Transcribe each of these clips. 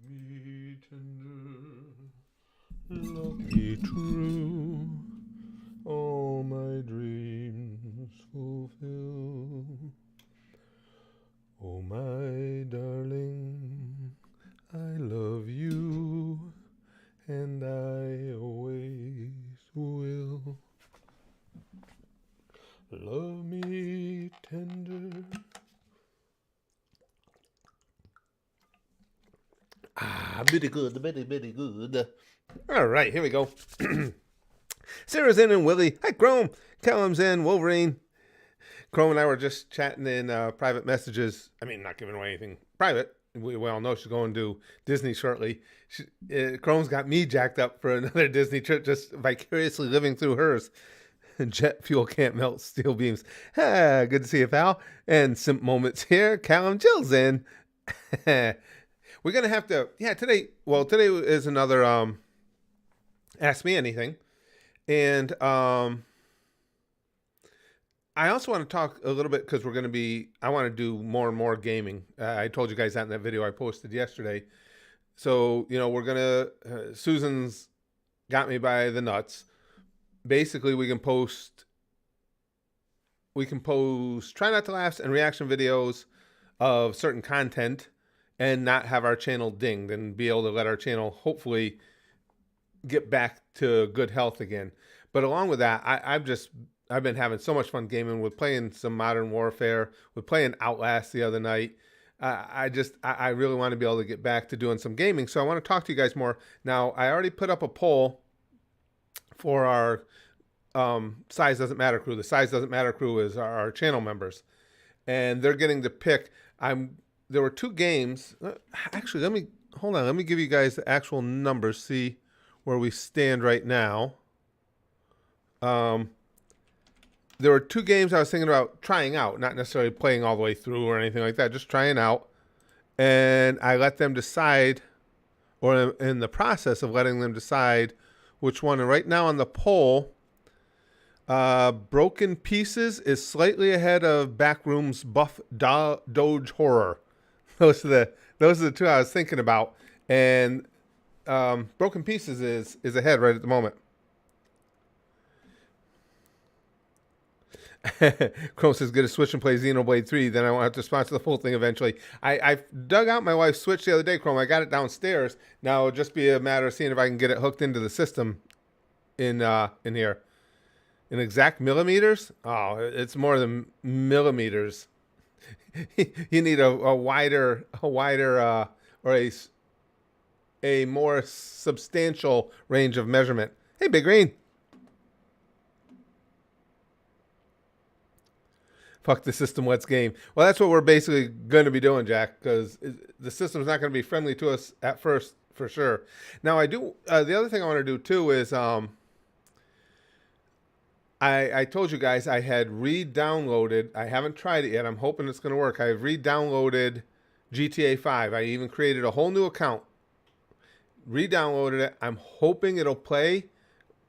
me tender, love me true, all my dreams fulfill. Oh, my darling, I love you, and I always will. Love me tender. Bitty good, bitty good. All right, here we go. Sarah's in and Willie. Hi, Chrome. Callum's in. Wolverine. Chrome and I were just chatting in private messages. I mean, not giving away anything private. We all know she's going to Disney shortly. Chrome's got me jacked up for another Disney trip, just vicariously living through hers. Jet fuel can't melt steel beams. Good to see you, pal. And Simp Moments here. Callum Jill's in. We're going to have to, today is another Ask Me Anything. And I also want to talk a little bit because I want to do more and more gaming. I told you guys that in that video I posted yesterday. So, we're going to, Susan's got me by the nuts. Basically, we can post try not to laughs and reaction videos of certain content and not have our channel dinged and be able to let our channel hopefully get back to good health again. But along with that, I've been having so much fun gaming with playing some Modern Warfare, with playing Outlast the other night. I really want to be able to get back to doing some gaming. So I want to talk to you guys more. Now, I already put up a poll for our Size Doesn't Matter crew. The Size Doesn't Matter crew is our channel members. And they're getting to pick. There were two games. Actually, let me give you guys the actual numbers, see where we stand right now. There were two games I was thinking about trying out, not necessarily playing all the way through or anything like that, just trying out. And I let them decide, or in the process of letting them decide which one. And right now on the poll, Broken Pieces is slightly ahead of Backroom's Buff Doge Horror. Those are the two I was thinking about. And Broken Pieces is ahead right at the moment. Chrome says, get a Switch and play Xenoblade 3, then I won't have to sponsor the full thing eventually. I dug out my wife's Switch the other day, Chrome. I got it downstairs. Now it'll just be a matter of seeing if I can get it hooked into the system in here. In exact millimeters? Oh, it's more than millimeters. You need a wider or a more substantial range of measurement. Hey, Big Green. Fuck the system, let's game. Well, that's what we're basically going to be doing, Jack, because the system's not going to be friendly to us at first, for sure. Now, I do. The other thing I want to do too is, I told you guys I had re-downloaded. I haven't tried it yet. I'm hoping it's going to work. I've re-downloaded GTA 5. I even created a whole new account. Re-downloaded it. I'm hoping it'll play.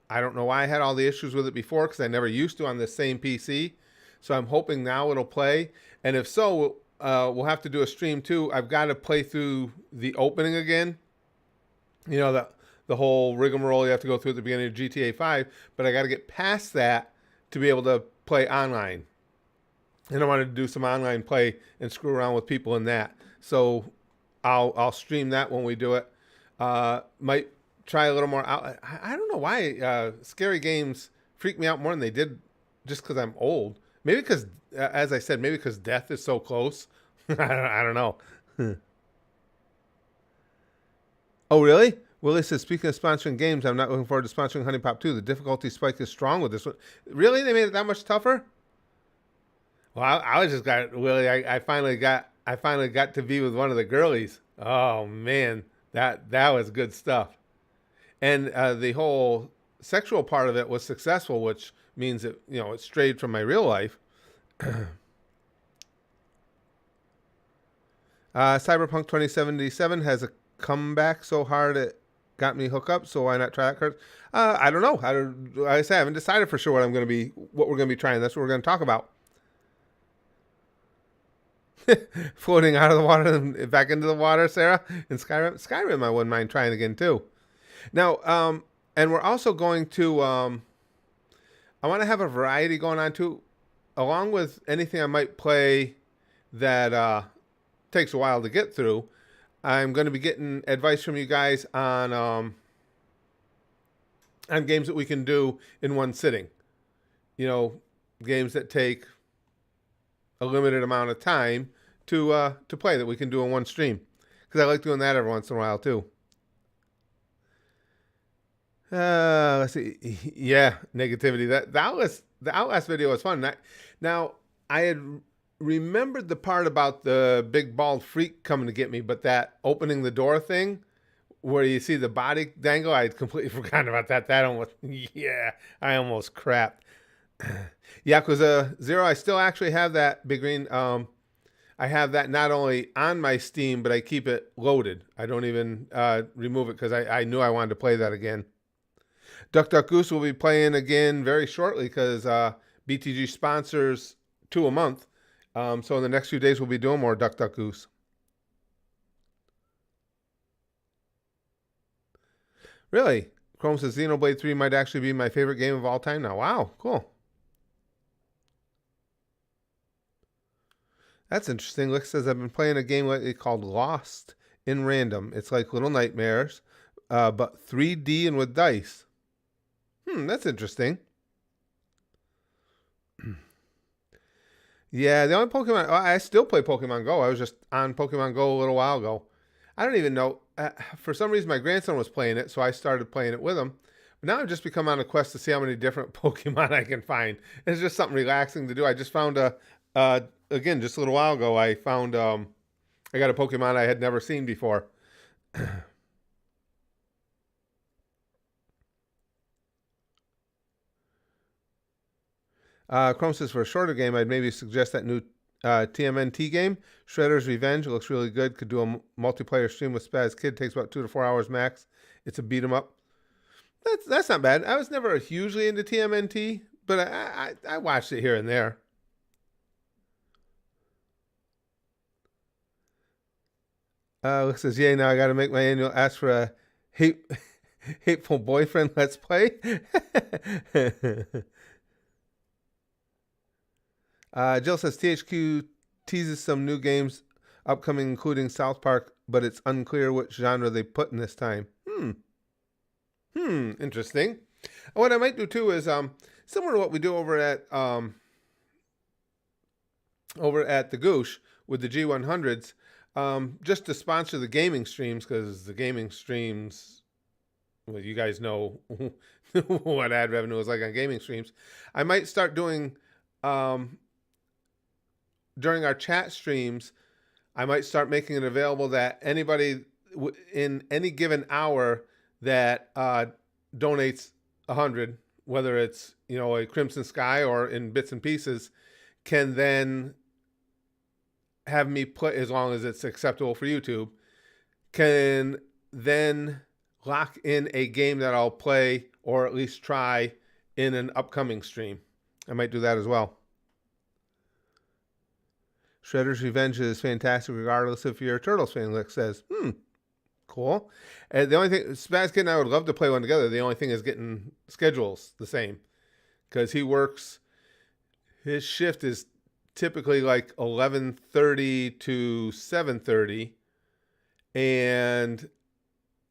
I don't know why I had all the issues with it before because I never used to on the same PC. So I'm hoping now it'll play. And if so, we'll have to do a stream too. I've got to play through the opening again. You know, the whole rigmarole you have to go through at the beginning of GTA 5. But I got to get past that to be able to play online. And I wanted to do some online play and screw around with people in that. So I'll stream that when we do it. Might try a little more out. I don't know why scary games freak me out more than they did just because I'm old. Maybe because, as I said, maybe because death is so close. I don't know. Oh, really? Willie says, speaking of sponsoring games, I'm not looking forward to sponsoring Honey Pop 2. The difficulty spike is strong with this one. Really? They made it that much tougher? Well, I was just got Willie. I finally got to be with one of the girlies. Oh man, that was good stuff. And the whole sexual part of it was successful, which means it it strayed from my real life. Cyberpunk 2077 has a comeback so hard it got me hooked up. So why not try that card? I don't know. Like I say, I haven't decided for sure what we're going to be trying. That's what we're going to talk about. floating out of the water and back into the water, Sarah. In Skyrim, I wouldn't mind trying again too. Now, and we're also going to. I want to have a variety going on too, along with anything I might play that takes a while to get through. I'm going to be getting advice from you guys on games that we can do in one sitting. You know, games that take a limited amount of time to play that we can do in one stream. Because I like doing that every once in a while too. Let's see. Yeah, negativity. The Outlast video was fun. Now I had remembered the part about the big bald freak coming to get me, but that opening the door thing where you see the body dangle, I had completely forgotten about that. That almost, yeah, I almost crapped. Yakuza 0, I still actually have that big green. I have that not only on my Steam, but I keep it loaded. I don't even remove it because I knew I wanted to play that again. Duck Duck Goose will be playing again very shortly because BTG sponsors 2 a month. So in the next few days, we'll be doing more Duck Duck Goose. Really? Chrome says Xenoblade 3 might actually be my favorite game of all time now. Wow, cool. That's interesting. Lick says I've been playing a game lately called Lost in Random. It's like Little Nightmares, but 3D and with dice. That's interesting. Yeah, the only Pokemon... I still play Pokemon Go. I was just on Pokemon Go a little while ago. I don't even know. For some reason, my grandson was playing it, so I started playing it with him. But now I've just become on a quest to see how many different Pokemon I can find. It's just something relaxing to do. I just found again, just a little while ago, I found... I got a Pokemon I had never seen before. Chrome says, for a shorter game, I'd maybe suggest that new TMNT game, Shredder's Revenge. It looks really good. Could do a multiplayer stream with Spaz Kid. Takes about 2 to 4 hours max. It's a beat 'em up. That's not bad. I was never hugely into TMNT, but I watched it here and there. Luke says, yay, now I got to make my annual ask for a hateful boyfriend let's play. Jill says THQ teases some new games upcoming, including South Park, but it's unclear which genre they put in this time. Interesting. What I might do too is similar to what we do over at the Goosh with the G100s, just to sponsor the gaming streams, because the gaming streams, well, you guys know what ad revenue is like on gaming streams. I might start doing during our chat streams, I might start making it available that anybody in any given hour that donates 100, whether it's a Crimson Sky or in bits and pieces, can then have me play, as long as it's acceptable for YouTube, can then lock in a game that I'll play or at least try in an upcoming stream. I might do that as well. Shredder's Revenge is fantastic regardless if you're a Turtles fan, Lick says. Cool. And the only thing, Spaz Kid and I would love to play one together. The only thing is getting schedules the same. Because he works, his shift is typically like 11:30 to 7:30. And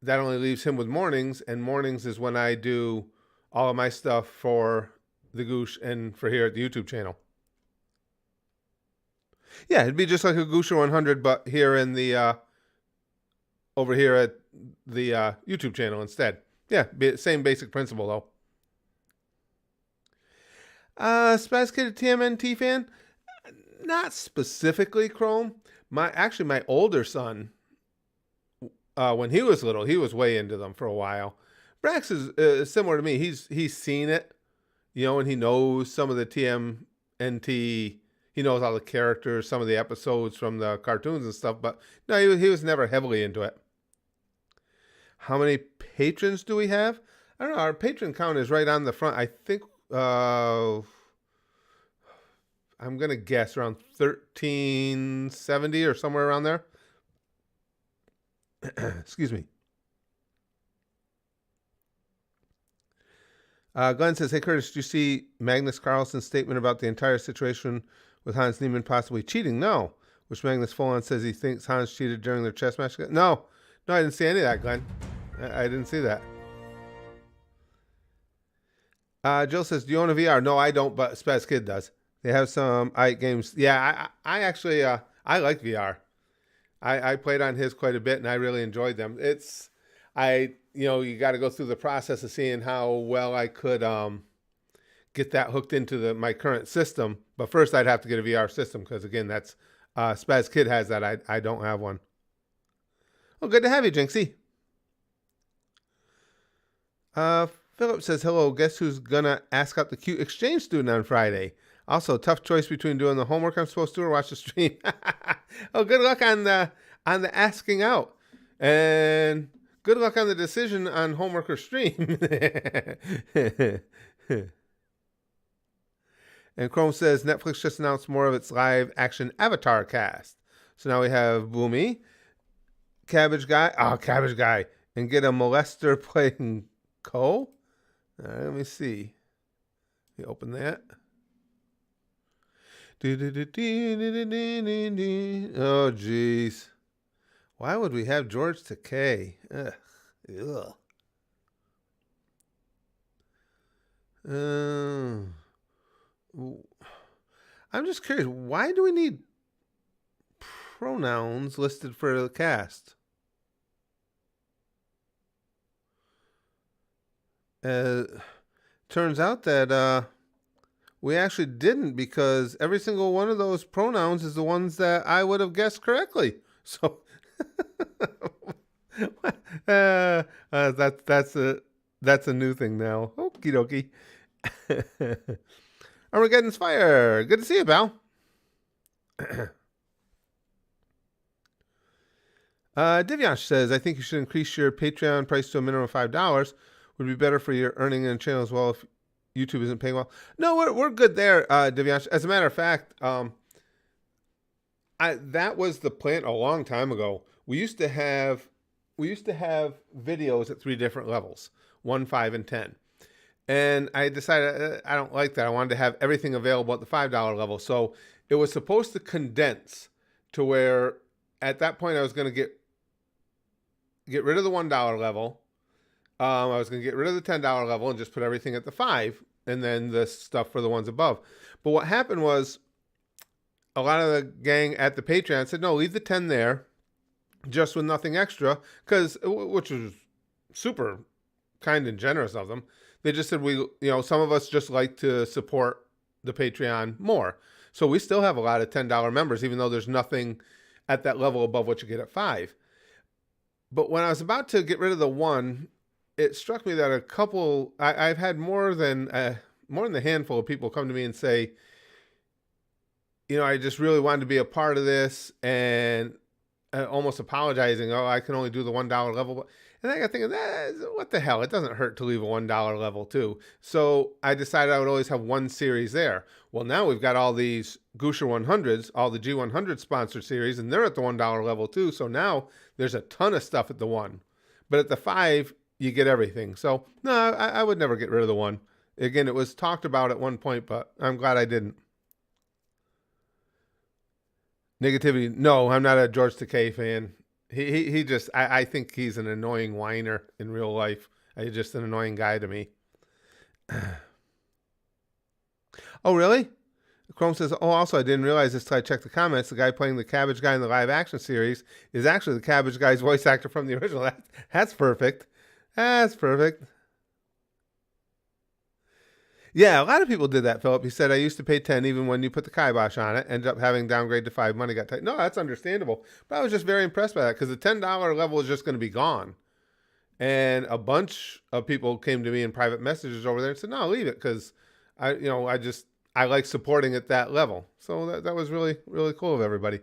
that only leaves him with mornings. And mornings is when I do all of my stuff for the Goosh and for here at the YouTube channel. Yeah, it'd be just like a Goosher 100, but here in the over here at the YouTube channel instead. Yeah, same basic principle though. Spaz Kid, a TMNT fan? Not specifically Chrome. Actually, my older son, when he was little, he was way into them for a while. Brax is similar to me. He's seen it, and he knows some of the TMNT. He knows all the characters, some of the episodes from the cartoons and stuff, but no, he was never heavily into it. How many patrons do we have? I don't know. Our patron count is right on the front. I think, I I'm going to guess around 1370 or somewhere around there. Excuse me. Glenn says, hey, Curtis, did you see Magnus Carlsen's statement about the entire situation with Hans Niemann possibly cheating? No. Which Magnus full-on says he thinks Hans cheated during their chess match? No. No, I didn't see any of that, Glenn. I didn't see that. Jill says, do you own a VR? No, I don't, but Spaz Kid does. They have some games. Yeah, I actually, I like VR. I played on his quite a bit, and I really enjoyed them. You got to go through the process of seeing how well I could get that hooked into my current system. But first, I'd have to get a VR system because, again, that's Spaz Kid has that. I don't have one. Well, good to have you, Jinxie. Philip says, hello, guess who's going to ask out the cute exchange student on Friday? Also, tough choice between doing the homework I'm supposed to or watch the stream. Oh, good luck on the asking out. And good luck on the decision on homework or stream. And Chrome says, Netflix just announced more of its live action Avatar cast. So now we have Boomy, Cabbage Guy, and get a molester playing Cole. All right, let me see. You open that. Oh, jeez. Why would we have George Takei? Ugh. I'm just curious. Why do we need pronouns listed for the cast? Turns out that we actually didn't, because every single one of those pronouns is the ones that I would have guessed correctly. So that's a new thing now. Okie dokie. Armageddon's Fire. Good to see you, pal. Divyansh says, I think you should increase your Patreon price to a minimum of $5. Would be better for your earning in the channel as well if YouTube isn't paying well. No, we're good there, Divyansh. As a matter of fact, that was the plan a long time ago. We used to have videos at 3 different levels, 1, 5, and 10. And I decided I don't like that. I wanted to have everything available at the $5 level. So it was supposed to condense to where at that point I was going to get rid of the $1 level. I was going to get rid of the $10 level and just put everything at the 5, and then the stuff for the ones above. But what happened was a lot of the gang at the Patreon said, no, leave the 10 there, just with nothing extra, which was super kind and generous of them. They just said, some of us just like to support the Patreon more. So we still have a lot of $10 members, even though there's nothing at that level above what you get at 5. But when I was about to get rid of the 1, it struck me that I've had more than a handful of people come to me and say, I just really wanted to be a part of this, and almost apologizing. Oh, I can only do the $1 level. And I got thinking, what the hell? It doesn't hurt to leave a $1 level too. So I decided I would always have one series there. Well, now we've got all these Gusher 100s, all the G100 sponsored series, and they're at the $1 level too. So now there's a ton of stuff at the 1. But at the 5, you get everything. So no, I would never get rid of the 1. Again, it was talked about at one point, but I'm glad I didn't. Negativity. No, I'm not a George Takei fan. He just, I think he's an annoying whiner in real life. He's just an annoying guy to me. Oh, really? Chrome says, oh, also, I didn't realize this till I checked the comments. The guy playing the Cabbage Guy in the live action series is actually the Cabbage Guy's voice actor from the original. That's perfect. That's perfect. Yeah, a lot of people did that, Philip. He said, I used to pay 10 even when you put the kibosh on it. Ended up having downgrade to 5. Money got tight. No, that's understandable. But I was just very impressed by that because the $10 level is just going to be gone. And a bunch of people came to me in private messages over there and said, no, leave it because I like supporting at that level. So that was really, really cool of everybody.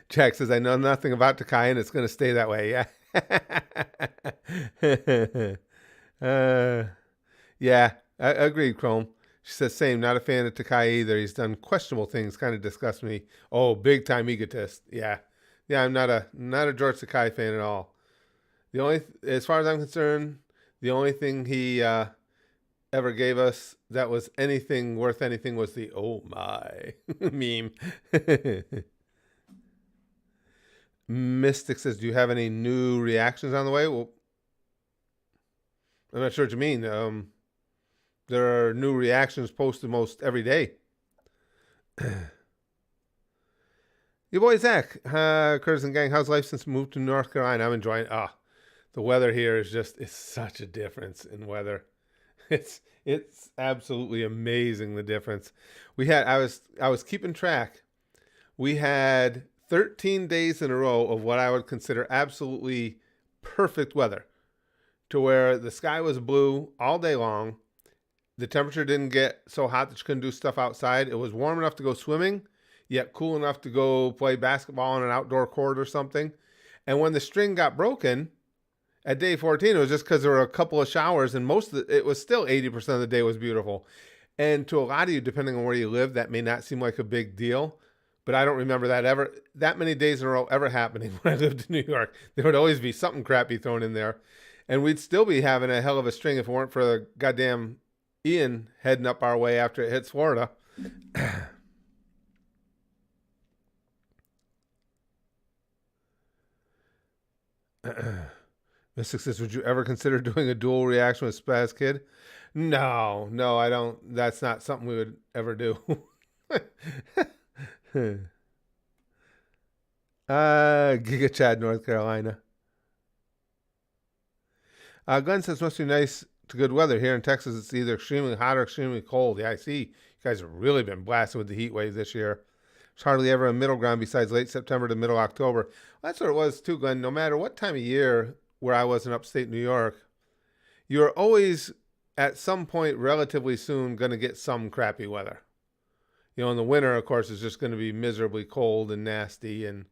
Jack says, I know nothing about Takai and it's going to stay that way. Yeah. uh, yeah, I agreed, Chrome. She says, same, not a fan of Takai either. He's done questionable things, kind of disgust me. Oh, big time egotist. Yeah. Yeah, I'm not a George Takai fan at all. The only, as far as I'm concerned, the only thing he ever gave us that was anything worth anything was the oh my meme. Mystic says, do you have any new reactions on the way? Well, I'm not sure what you mean. There are new reactions posted most every day. Your boy Zach, Curtis and gang, how's life since we moved to North Carolina? I'm enjoying. The weather here is it's such a difference in weather. It's absolutely amazing the difference. I was keeping track. We had 13 days in a row of what I would consider absolutely perfect weather, to where the sky was blue all day long. The temperature didn't get so hot that you couldn't do stuff outside. It was warm enough to go swimming, yet cool enough to go play basketball on an outdoor court or something. And when the string got broken at day 14, it was just because there were a couple of showers, and it was still 80% of the day was beautiful. And to a lot of you, depending on where you live, that may not seem like a big deal. But I don't remember that many days in a row ever happening when I lived in New York. There would always be something crappy thrown in there. And we'd still be having a hell of a string if it weren't for the goddamn Ian heading up our way after it hits Florida. Mystic says, would you ever consider doing a dual reaction with Spaz Kid? No, I don't. That's not something we would ever do. Giga Chad, North Carolina. Glenn says, must be nice to good weather. Here in Texas, it's either extremely hot or extremely cold. Yeah, I see. You guys have really been blasted with the heat wave this year. There's hardly ever a middle ground besides late September to middle October. Well, that's what it was too, Glenn. No matter what time of year where I was in upstate New York, you're always at some point relatively soon going to get some crappy weather. You know, in the winter, of course, it's just going to be miserably cold and nasty, and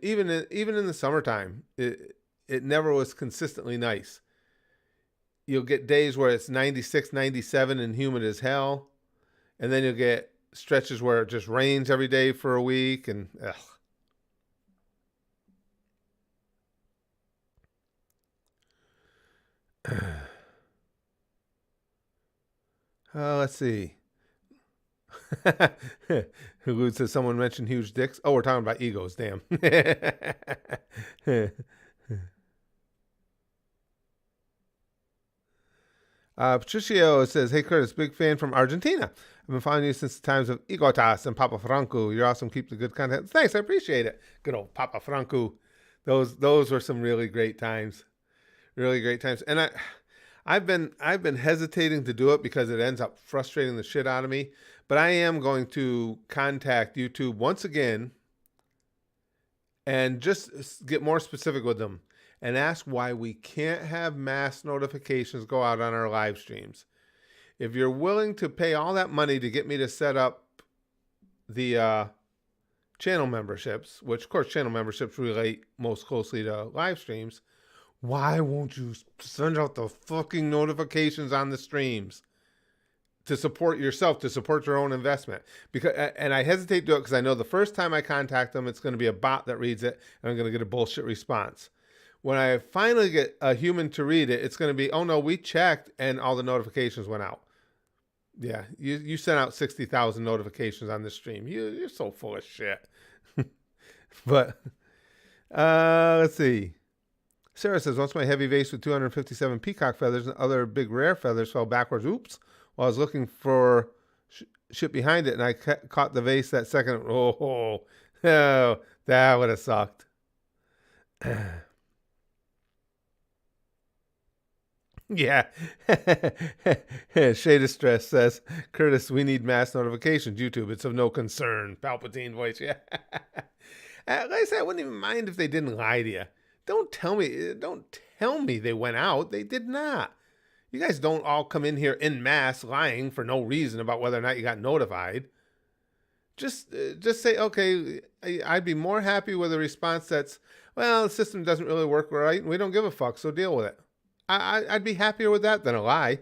even in the summertime, it never was consistently nice. You'll get days where it's 96, 97 and humid as hell, and then you'll get stretches where it just rains every day for a week, and let's see. Who says someone mentioned huge dicks? Oh, we're talking about egos. Damn. Patricio says, hey, Curtis, big fan from Argentina. I've been following you since the times of Igotas and Papa Franco. You're awesome. Keep the good content. Thanks. I appreciate it. Good old Papa Franco. Those were some really great times. Really great times. And I've been hesitating to do it because it ends up frustrating the shit out of me. But I am going to contact YouTube once again and just get more specific with them and ask why we can't have mass notifications go out on our live streams. If you're willing to pay all that money to get me to set up the channel memberships, which of course channel memberships relate most closely to live streams, why won't you send out the fucking notifications on the streams to support yourself, to support your own investment? Because, and I hesitate to do it because I know the first time I contact them, it's going to be a bot that reads it, and I'm going to get a bullshit response. When I finally get a human to read it, it's going to be, oh no, we checked and all the notifications went out. Yeah, you sent out 60,000 notifications on this stream. You're so full of shit. But let's see. Sarah says, once my heavy vase with 257 peacock feathers and other big rare feathers fell backwards. Oops. While I was looking for shit behind it, and I caught the vase that second. Oh, that would have sucked. Yeah. Shade of Stress says, Curtis, we need mass notifications. YouTube, it's of no concern. Palpatine voice. Yeah. Like I said, I wouldn't even mind if they didn't lie to you. Don't tell me they went out. They did not. You guys don't all come in here en masse lying for no reason about whether or not you got notified. Just say, okay, I'd be more happy with a response that's, well, the system doesn't really work right, and we don't give a fuck, so deal with it. I'd be happier with that than a lie.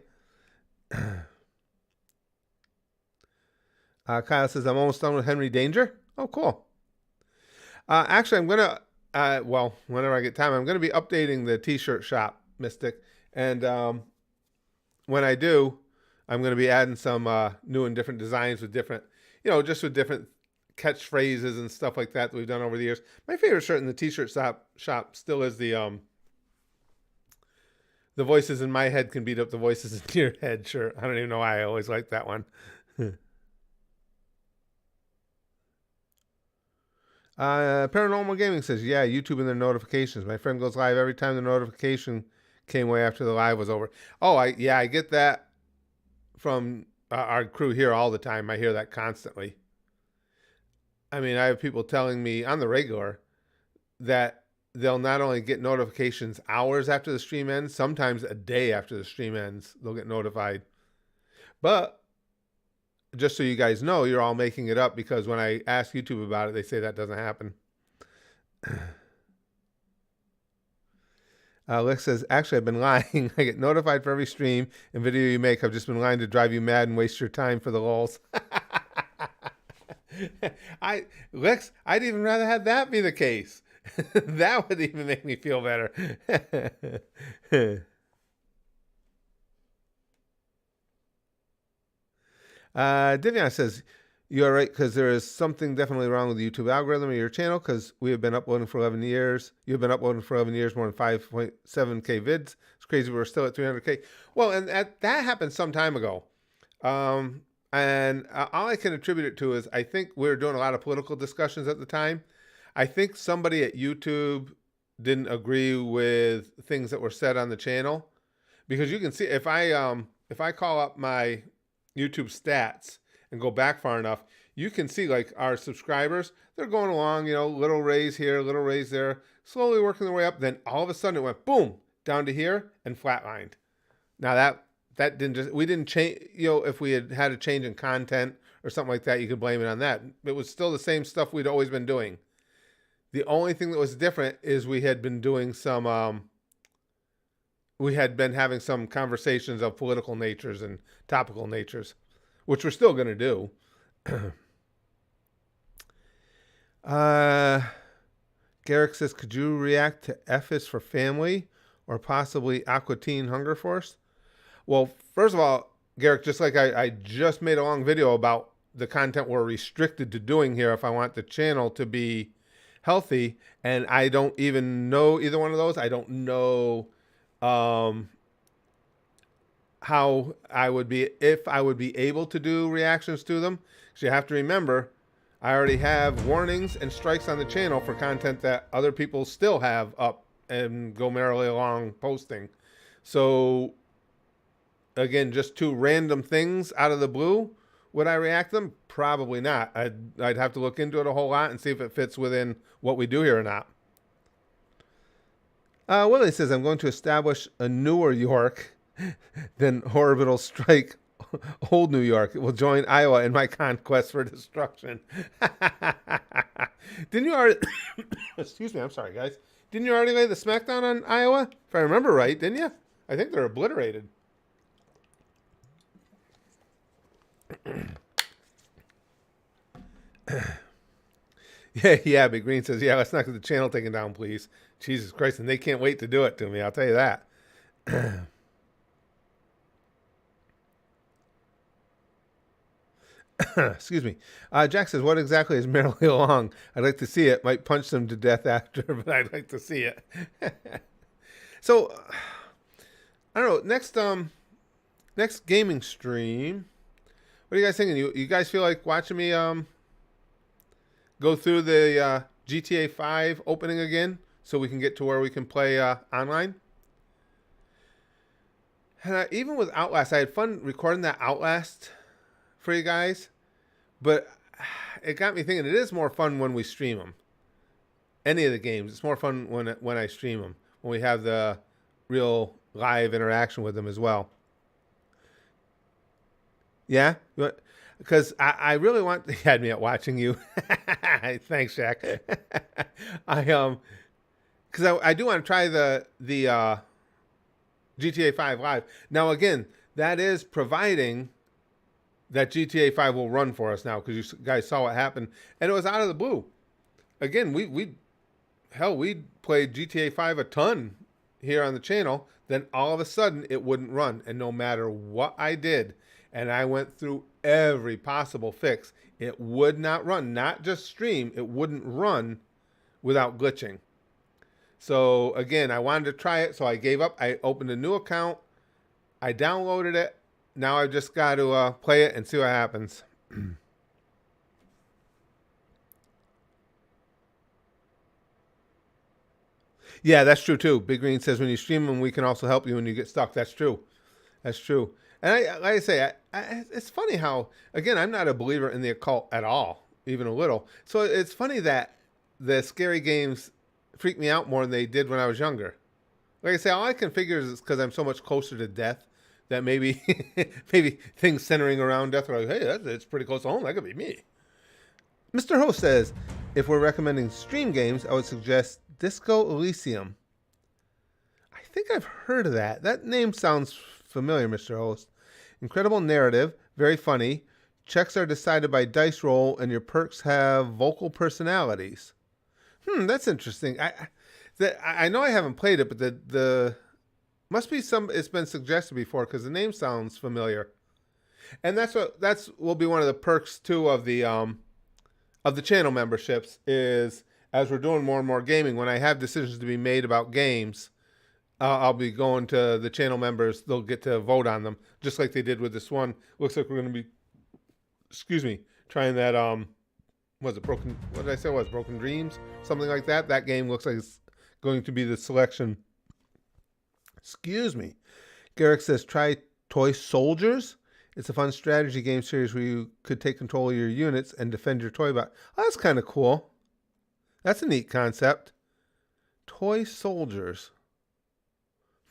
Kyle says, I'm almost done with Henry Danger. Oh, cool. Actually, I'm going to, well, whenever I get time, I'm going to be updating the t-shirt shop, Mystic. And when I do, I'm going to be adding some new and different designs with different, just with different catchphrases and stuff like that we've done over the years. My favorite shirt in the t-shirt shop still is the voices in my head can beat up the voices in your head shirt. I don't even know why I always like that one. Paranormal Gaming says, yeah, YouTube and their notifications. My friend goes live every time the notification came away after the live was over. Oh, I get that from our crew here all the time. I hear that constantly. I mean, I have people telling me on the regular that they'll not only get notifications hours after the stream ends, sometimes a day after the stream ends, they'll get notified. But just so you guys know, you're all making it up because when I ask YouTube about it, they say that doesn't happen. Lex says, actually, I've been lying. I get notified for every stream and video you make. I've just been lying to drive you mad and waste your time for the lulz. Lex, I'd even rather have that be the case. That would even make me feel better. Divion says, you're right, because there is something definitely wrong with the YouTube algorithm of your channel, because we have been uploading for 11 years. You've been uploading for 11 years, more than 5.7K vids. It's crazy we're still at 300K. Well, and that happened some time ago. And all I can attribute it to is I think we were doing a lot of political discussions at the time. I think somebody at YouTube didn't agree with things that were said on the channel. Because you can see, if I call up my YouTube stats and go back far enough, you can see like our subscribers, they're going along, little raise here, little raise there, slowly working their way up. Then all of a sudden it went boom down to here and flatlined. Now that we didn't change, if we had a change in content or something like that, you could blame it on that. It was still the same stuff we'd always been doing. The only thing that was different is we had been doing we had been having some conversations of political natures and topical natures, which we're still going to do. Garrick says, could you react to F is for family or possibly Aqua Teen Hunger Force? Well, first of all, Garrick, just like I just made a long video about the content we're restricted to doing here if I want the channel to be healthy, and I don't even know either one of those. I don't know how I would be, if I would be able to do reactions to them. So you have to remember, I already have warnings and strikes on the channel for content that other people still have up and go merrily along posting. So again, just two random things out of the blue, would I react them? Probably not. I'd have to look into it a whole lot and see if it fits within what we do here or not. Willie says, I'm going to establish a newer York, then orbital strike old New York. It will join Iowa in my conquest for destruction. Didn't you already... Excuse me, I'm sorry, guys. Didn't you already lay the smackdown on Iowa? If I remember right, didn't you? I think they're obliterated. Yeah, Big Green says, yeah, let's not get the channel taken down, please. Jesus Christ, and they can't wait to do it to me, I'll tell you that. Excuse me. Jack says, what exactly is merrily along? I'd like to see it. Might punch them to death after, but I'd like to see it. So, I don't know, next gaming stream, what are you guys thinking? You guys feel like watching me go through the GTA 5 opening again so we can get to where we can play online? And even with Outlast, I had fun recording that Outlast for you guys, but it got me thinking, it is more fun when we stream them. Any of the games, it's more fun when I stream them, when we have the real live interaction with them as well. Yeah? Because I really want... You had me at watching you. Thanks, Jack. Because I do want to try the GTA 5 Live. Now, again, that is providing that GTA 5 will run for us now, because you guys saw what happened, and it was out of the blue. Again, we played GTA 5 a ton here on the channel. Then all of a sudden, it wouldn't run, and no matter what I did, and I went through every possible fix, it would not run. Not just stream, it wouldn't run without glitching. So again, I wanted to try it, so I gave up. I opened a new account. I downloaded it. Now I've just got to play it and see what happens. Yeah, that's true too. Big Green says when you stream them, we can also help you when you get stuck. That's true. That's true. And like I say, it's funny how, again, I'm not a believer in the occult at all, even a little. So it's funny that the scary games freak me out more than they did when I was younger. Like I say, all I can figure is because I'm so much closer to death that maybe maybe things centering around death are like, hey, it's pretty close to home. That could be me. Mr. Host says, if we're recommending stream games, I would suggest Disco Elysium. I think I've heard of that. That name sounds familiar, Mr. Host. Incredible narrative, very funny. Checks are decided by dice roll, and your perks have vocal personalities. That's interesting. I know I haven't played it, but the must be some. It's been suggested before because the name sounds familiar, and that's will be one of the perks too of the channel memberships is as we're doing more and more gaming. When I have decisions to be made about games, I'll be going to the channel members. They'll get to vote on them, just like they did with this one. Looks like we're going to be, trying that. Was it Broken? What did I say? Was Broken Dreams? Something like that. That game looks like it's going to be the selection. Excuse me. Garrick says, try Toy Soldiers. It's a fun strategy game series where you could take control of your units and defend your toy box. Oh, that's kind of cool. That's a neat concept. Toy Soldiers.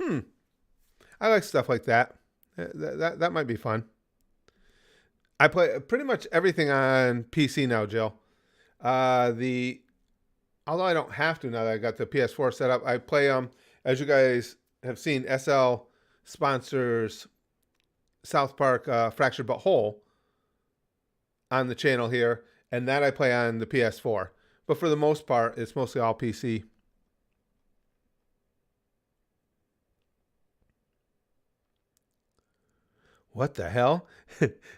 I like stuff like that. That might be fun. I play pretty much everything on PC now, Jill. Although I don't have to now that I got the PS4 set up, I play as you guys have seen, SL sponsors South Park Fractured But Whole on the channel here, and that I play on the PS4. But for the most part, it's mostly all PC. What the hell?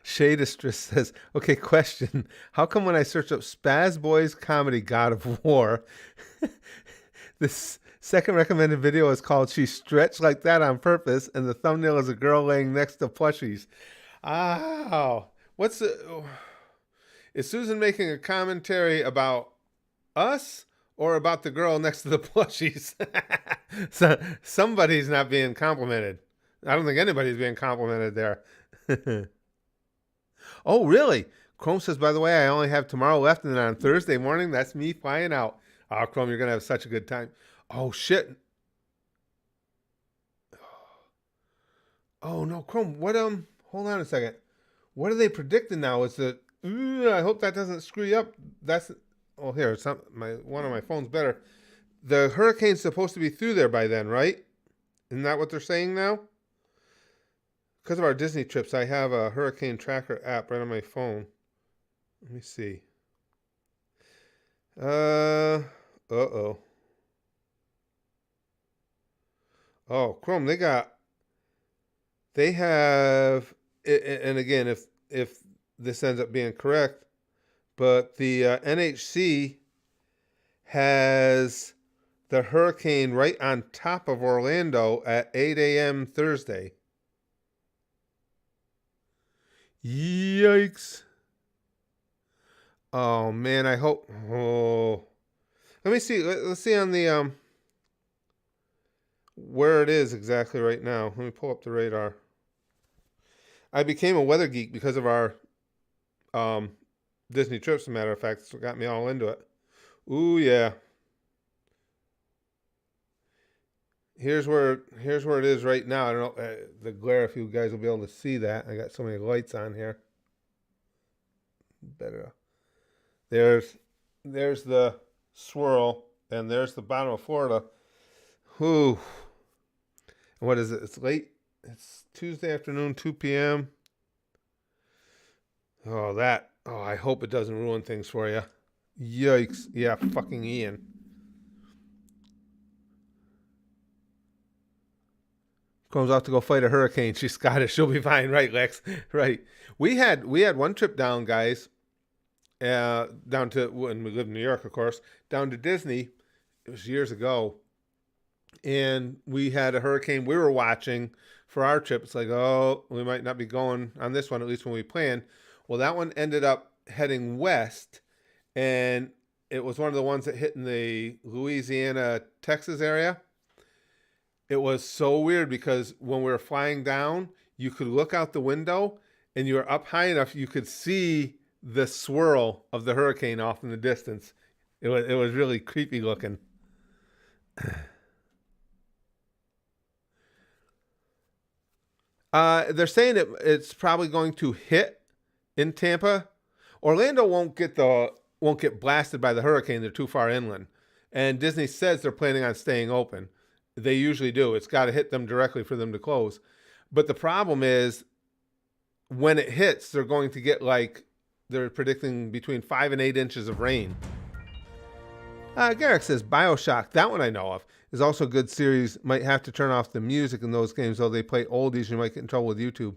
Shadistress says, okay, question. How come when I search up Spaz Boys Comedy God of War, this second recommended video is called She Stretched Like That on Purpose, and the thumbnail is a girl laying next to plushies? Oh, is Susan making a commentary about us or about the girl next to the plushies? So somebody's not being complimented. I don't think anybody's being complimented there. Oh, really? Chrome says, by the way, I only have tomorrow left, and then on Thursday morning, that's me flying out. Oh, Chrome, you're going to have such a good time. Oh, shit. Oh, no, Chrome, what, hold on a second. What are they predicting now? Is it, I hope that doesn't screw you up. Here, one of my phone's better. The hurricane's supposed to be through there by then, right? Isn't that what they're saying now? Because of our Disney trips, I have a hurricane tracker app right on my phone. Let me see. Uh-oh. Oh, Chrome, they have, and again, if this ends up being correct, but the NHC has the hurricane right on top of Orlando at 8 a.m. Thursday. Yikes. Oh, man, I hope. Oh. Let me see. Let's see on the, where it is exactly right now. Let me pull up the radar. I became a weather geek because of our Disney trips, as a matter of fact. It's what got me all into it. Ooh, yeah. Here's where it is right now. I don't know the glare, if you guys will be able to see that. I got so many lights on here. Better. There's the swirl, and there's the bottom of Florida. Whew. And what is it? It's late. It's Tuesday afternoon, 2 p.m. Oh, that. Oh, I hope it doesn't ruin things for you. Yikes. Yeah, fucking Ian. Comes out to go fight a hurricane. She's Scottish. She'll be fine, right, Lex? Right. We had one trip down, guys. Down to when we lived in New York, of course. Down to Disney. It was years ago, and we had a hurricane we were watching for our trip. It's like, oh, we might not be going on this one, at least when we planned. Well, that one ended up heading west, and it was one of the ones that hit in the Louisiana, Texas area. It was so weird because when we were flying down, you could look out the window and you were up high enough you could see the swirl of the hurricane off in the distance. It was really creepy looking. They're saying it's probably going to hit in Tampa. Orlando won't get blasted by the hurricane. They're too far inland, and Disney says they're planning on staying open. They usually do. It's got to hit them directly for them to close. But the problem is when it hits, they're going to get they're predicting between 5 and 8 inches of rain. Garrick says Bioshock, that one I know of, is also a good series. Might have to turn off the music in those games, though they play oldies. You might get in trouble with YouTube.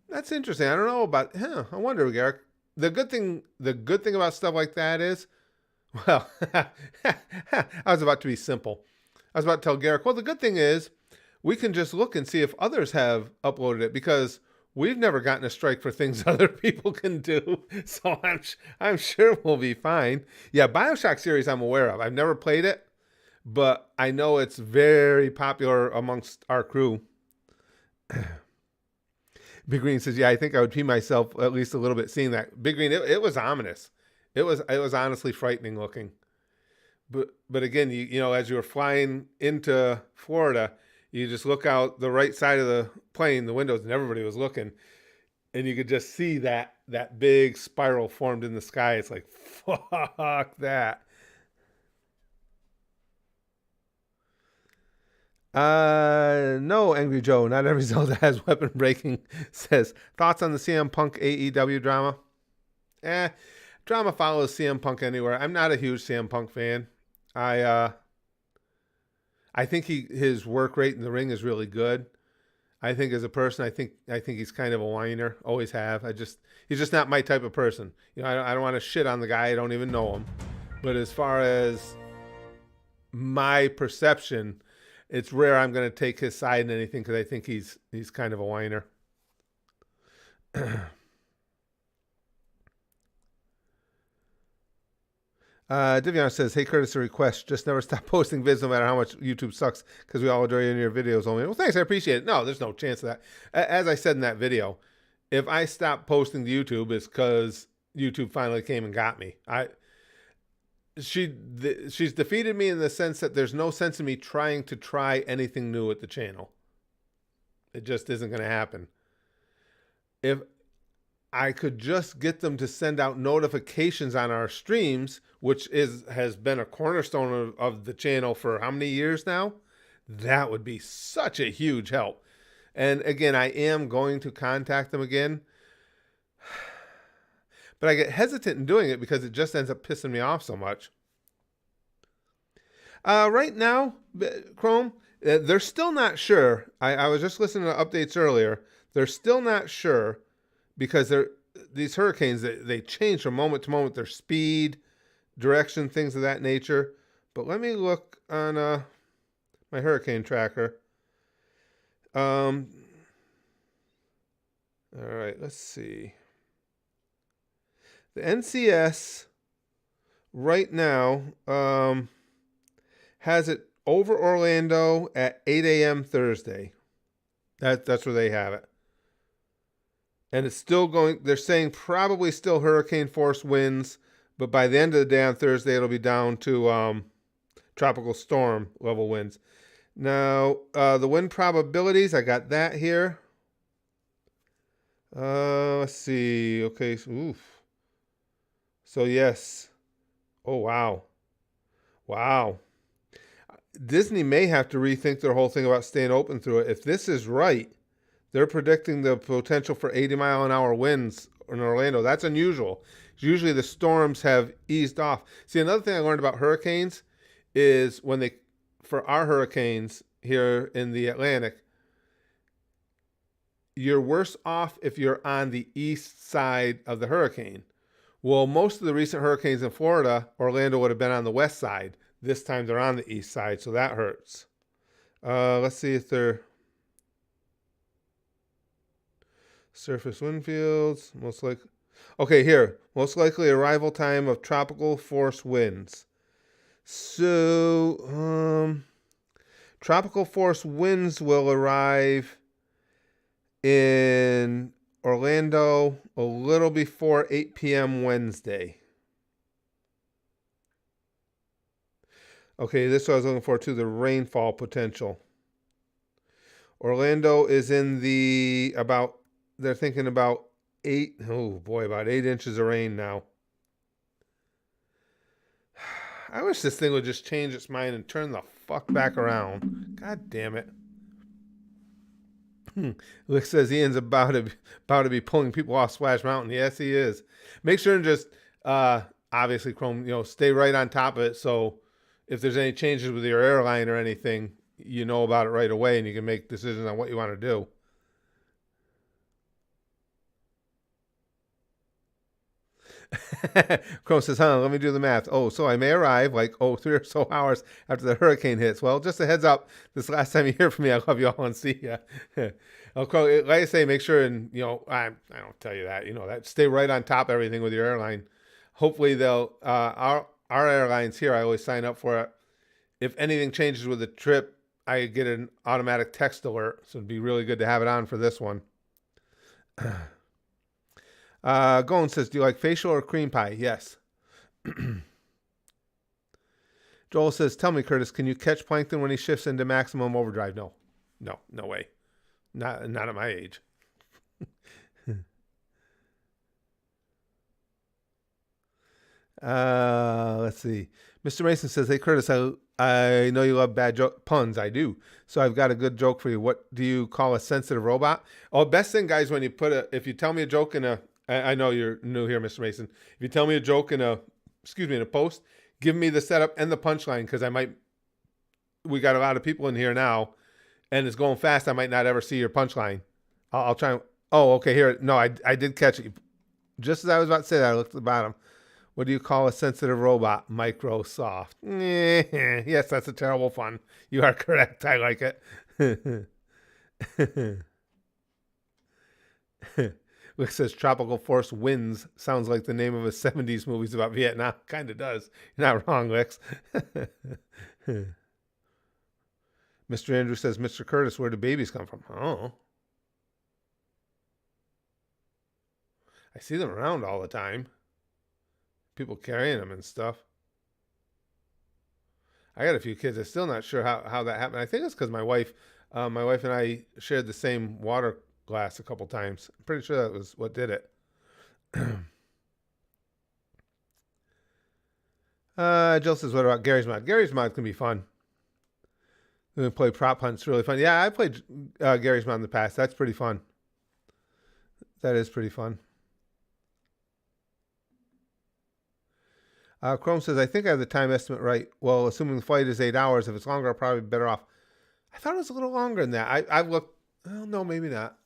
That's interesting. I don't know about. I wonder, Garrick. The good thing about stuff like that is, well, I was about to be simple. I was about to tell Garrick. Well, the good thing is, we can just look and see if others have uploaded it because we've never gotten a strike for things other people can do. So I'm sure we'll be fine. Yeah, Bioshock series I'm aware of. I've never played it, but I know it's very popular amongst our crew. Big Green says, "Yeah, I think I would pee myself at least a little bit seeing that." Big Green, it was ominous. It was honestly frightening looking. But again, you know, as you were flying into Florida, you just look out the right side of the plane, the windows, and everybody was looking, and you could just see that big spiral formed in the sky. It's like, fuck that. No, Angry Joe. Not every Zelda has weapon breaking. Says thoughts on the CM Punk AEW drama. Drama follows CM Punk anywhere. I'm not a huge CM Punk fan. I think his work rate in the ring is really good. I think as a person, I think he's kind of a whiner. Always have. He's just not my type of person. You know, I don't want to shit on the guy. I don't even know him. But as far as my perception, it's rare I'm going to take his side in anything because I think he's kind of a whiner. Divion says, "Hey Curtis, a request. Just never stop posting vids no matter how much YouTube sucks because we all enjoy your videos only." Well, thanks. I appreciate it. No, there's no chance of that. As I said in that video, if I stop posting to YouTube, it's because YouTube finally came and got me. She's defeated me in the sense that there's no sense in me trying to try anything new at the channel. It just isn't going to happen. If I could just get them to send out notifications on our streams, which has been a cornerstone of the channel for how many years now, that would be such a huge help. And again, I am going to contact them again. But I get hesitant in doing it because it just ends up pissing me off so much. Right now, Chrome, they're still not sure. I was just listening to updates earlier. They're still not sure because these hurricanes, they change from moment to moment, their speed, direction, things of that nature. But let me look on my hurricane tracker. All right, let's see. The NCS right now has it over Orlando at 8 a.m. Thursday. That's where they have it. And it's still going, they're saying probably still hurricane force winds, but by the end of the day on Thursday, it'll be down to tropical storm level winds. Now, the wind probabilities, I got that here. Let's see. Okay. Oof. So, yes. Oh, wow. Wow. Disney may have to rethink their whole thing about staying open through it. If this is right, they're predicting the potential for 80-mile-an-hour winds in Orlando. That's unusual. Usually the storms have eased off. See, another thing I learned about hurricanes is for our hurricanes here in the Atlantic, you're worse off if you're on the east side of the hurricane. Well, most of the recent hurricanes in Florida, Orlando would have been on the west side. This time they're on the east side, so that hurts. Let's see if they're surface wind fields. Most likely. Okay, here. Most likely arrival time of tropical force winds. So, tropical force winds will arrive in Orlando a little before 8 p.m. Wednesday. Okay, this is what I was looking for too, the rainfall potential. Orlando is in they're thinking about about 8 inches of rain now. I wish this thing would just change its mind and turn the fuck back around. God damn it. Lick says Ian's about to be pulling people off Splash Mountain. Yes, he is. Make sure and just obviously Chrome, stay right on top of it. So if there's any changes with your airline or anything, you know about it right away, and you can make decisions on what you want to do. Chrome says, let me do the math. Oh, so I may arrive 3 or so hours after the hurricane hits. Well, just a heads up, this last time you hear from me, I love you all and see ya. Like I say, make sure and, I don't tell you that, that stay right on top of everything with your airline. Hopefully they'll, our airlines here, I always sign up for it. If anything changes with the trip, I get an automatic text alert. So it'd be really good to have it on for this one. Golan says, do you like facial or cream pie? Yes. Joel says, tell me, Curtis, can you catch Plankton when he shifts into maximum overdrive? No way. Not at my age. Let's see. Mr. Mason says, hey, Curtis, I know you love bad puns. I do. So I've got a good joke for you. What do you call a sensitive robot? Oh, best thing, guys, when you if you tell me a joke I know you're new here, Mr. Mason. If you tell me a joke in a post, give me the setup and the punchline, because we got a lot of people in here now, and it's going fast. I might not ever see your punchline. I'll try. Oh, okay, here. No, I did catch it. Just as I was about to say that, I looked at the bottom. What do you call a sensitive robot? Microsoft. Yes, that's a terrible pun. You are correct. I like it. Rick says tropical force winds sounds like the name of a 70s movies about Vietnam. Kind of does. You're not wrong, Lex. Mr. Andrew says, Mr. Curtis, where do babies come from? Oh. I see them around all the time. People carrying them and stuff. I got a few kids. I'm still not sure how that happened. I think it's because my wife and I shared the same water glass a couple times. I'm pretty sure that was what did it. Jill says, what about Gary's Mod? Gary's Mod can be fun. We play prop hunts, really fun. Yeah, I played Gary's Mod in the past. That's pretty fun. That is pretty fun. Chrome says, I think I have the time estimate right. Well, assuming the flight is 8 hours, if it's longer, I'll probably be better off. I thought it was a little longer than that. I've looked. Well, no, maybe not.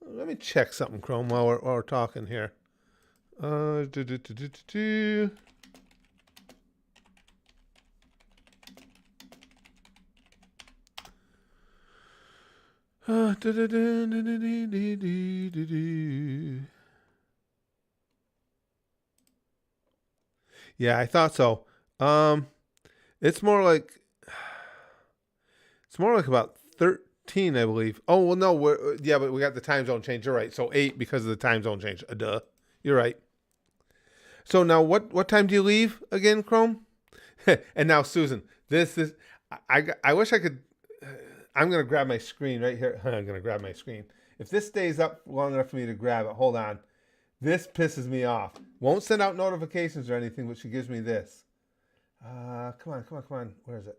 Let me check something, Chrome, while we're talking here. Yeah, I thought so. It's more like about 13, I believe. Oh, well, no, but we got the time zone change. You're right. So 8 because of the time zone change. Duh. You're right. So now what time do you leave again, Chrome? And now Susan, this is I wish I could. I'm going to grab my screen right here. I'm going to grab my screen. If this stays up long enough for me to grab it, hold on. This pisses me off. Won't send out notifications or anything, but she gives me this. Come on, come on, come on. Where is it?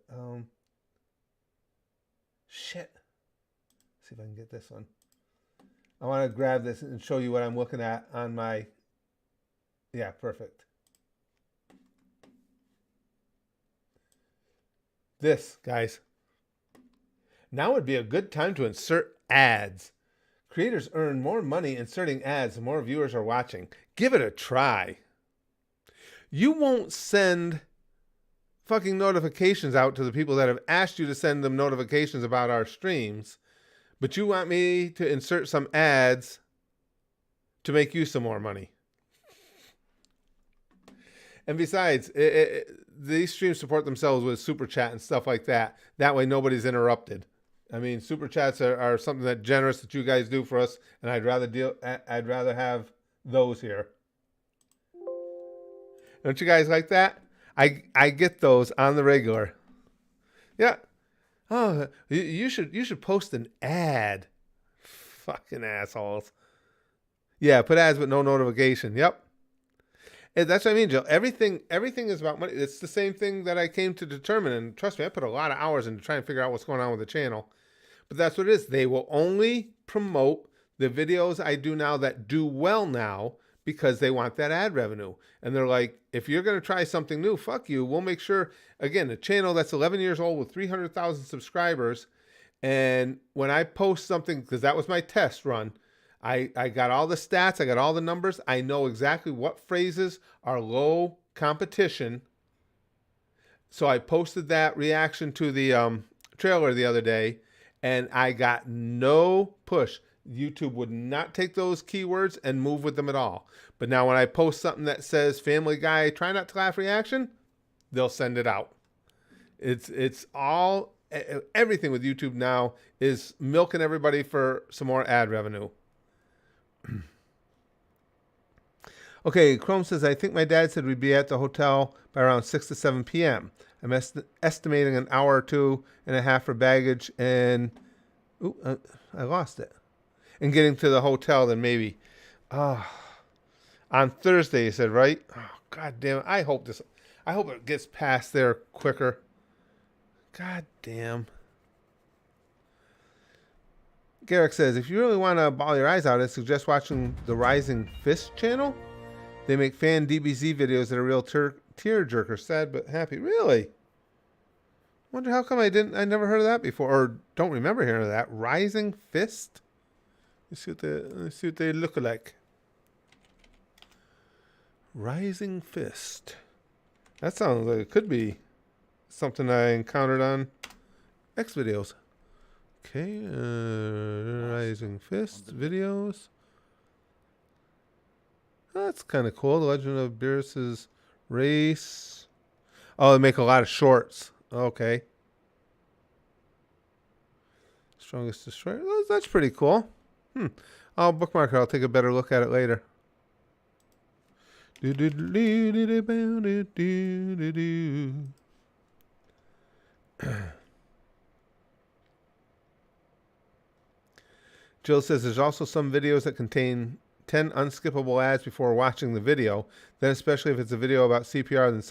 Shit. Let's see if I can get this one. I want to grab this and show you what I'm looking at on my... Yeah, perfect. This, guys. Now would be a good time to insert ads. Creators earn more money inserting ads the more viewers are watching. Give it a try. You won't send fucking notifications out to the people that have asked you to send them notifications about our streams, but you want me to insert some ads to make you some more money. And besides, these streams support themselves with super chat and stuff like that. That way nobody's interrupted. I mean, super chats are something that generous that you guys do for us, and I'd rather have those here. Don't you guys like that? I get those on the regular. Yeah. Oh, you should post an ad. Fucking assholes. Yeah, put ads with no notification. Yep. And that's what I mean, Jill. Everything is about money. It's the same thing that I came to determine, and trust me, I put a lot of hours into trying to figure out what's going on with the channel. But that's what it is. They will only promote the videos I do now that do well now because they want that ad revenue. And they're like, if you're going to try something new, fuck you. We'll make sure, again, a channel that's 11 years old with 300,000 subscribers. And when I post something, because that was my test run, I got all the stats, I got all the numbers. I know exactly what phrases are low competition. So I posted that reaction to the trailer the other day, and I got no push. YouTube would not take those keywords and move with them at all. But now when I post something that says Family Guy, try not to laugh reaction, they'll send it out. It's all, everything with YouTube now is milking everybody for some more ad revenue. Okay, Chrome says, I think my dad said we'd be at the hotel by around 6 to 7 p.m. I'm estimating an hour or 2.5 for baggage and... Ooh, I lost it. And getting to the hotel, then maybe... on Thursday, you said, right? Oh, God damn it. I hope it gets past there quicker. God damn. Garrick says, if you really want to bawl your eyes out, I suggest watching the Rising Fist channel. They make fan DBZ videos that are real tear-jerker, sad but happy. Really? Wonder how come I never heard of that before, or don't remember hearing of that. Rising Fist? Let's see what they look like. Rising Fist. That sounds like it could be something I encountered on X videos. Okay, Rising Fist videos. That's kind of cool. The Legend of Beerus's Race. Oh, they make a lot of shorts. Okay. Strongest Destroyer. Oh, that's pretty cool. I'll bookmark it. I'll take a better look at it later. Jill says there's also some videos that contain 10 unskippable ads before watching the video. Then especially if it's a video about CPR, then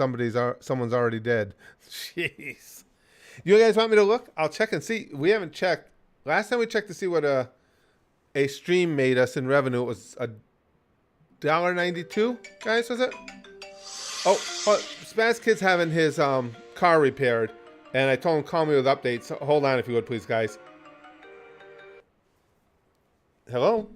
someone's already dead. Jeez. You guys want me to look? I'll check and see. We haven't checked. Last time we checked to see what a stream made us in revenue, it was $1.92, guys, was it? Oh, Spaz Kid's having his car repaired, and I told him call me with updates. So hold on if you would, please, guys. Hello?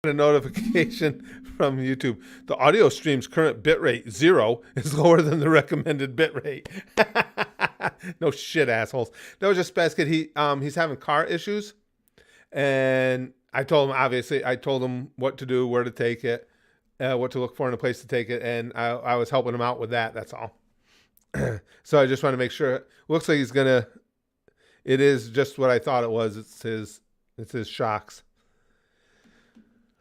A notification from YouTube. The audio stream's current bitrate 0 is lower than the recommended bitrate. No shit, assholes. That was just Spaz Kid. He's having car issues, and I told him, obviously, I told him what to do, where to take it, what to look for in a place to take it, and I was helping him out with that. That's all. So I just want to make sure. Looks like he's gonna. It is just what I thought it was. It's his shocks.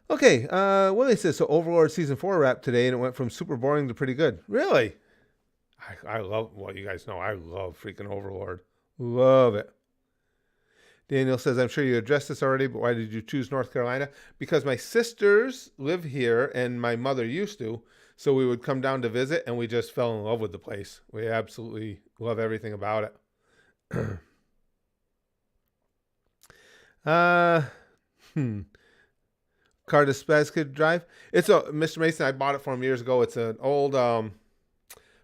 Okay, Willie says, so Overlord Season 4 wrapped today, and it went from super boring to pretty good. Really? I love, well, you guys know, I love freaking Overlord. Love it. Daniel says, I'm sure you addressed this already, but why did you choose North Carolina? Because my sisters live here, and my mother used to, so we would come down to visit, and we just fell in love with the place. We absolutely love everything about it. Car to Spaz Kid drive. It's a Mr. Mason. I bought it for him years ago. It's an old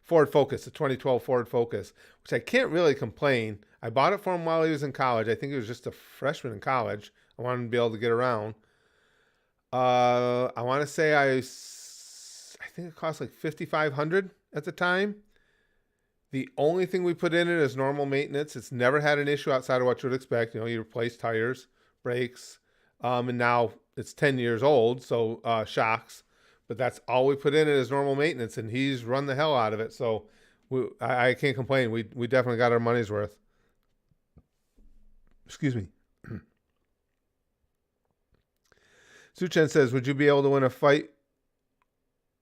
Ford Focus, a 2012 Ford Focus, which I can't really complain. I bought it for him while he was in college. I think he was just a freshman in college. I wanted him to be able to get around. I want to say I think it cost like $5,500 at the time. The only thing we put in it is normal maintenance. It's never had an issue outside of what you would expect. You know, you replace tires, brakes, and now it's 10 years old, so shocks. But that's all we put in it is normal maintenance, and he's run the hell out of it. So I can't complain. We definitely got our money's worth. Excuse me. Suchen says, would you be able to win a fight?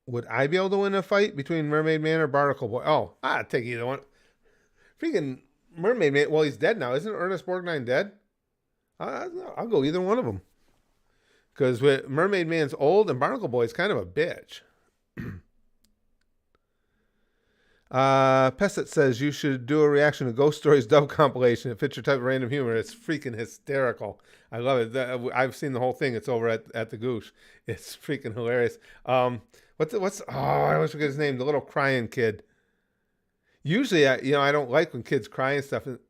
Would I be able to win a fight between Mermaid Man or Barnacle Boy? Oh, I'd take either one. Freaking Mermaid Man. Well, he's dead now. Isn't Ernest Borgnine dead? I'll go either one of them. Because Mermaid Man's old and Barnacle Boy's kind of a bitch. Pesset says you should do a reaction to Ghost Stories dub compilation. It fits your type of random humor. It's freaking hysterical. I love it. I've seen the whole thing. It's over at the Goosh. It's freaking hilarious. What's oh, I always forget his name. The little crying kid. Usually, I don't like when kids cry and stuff. And,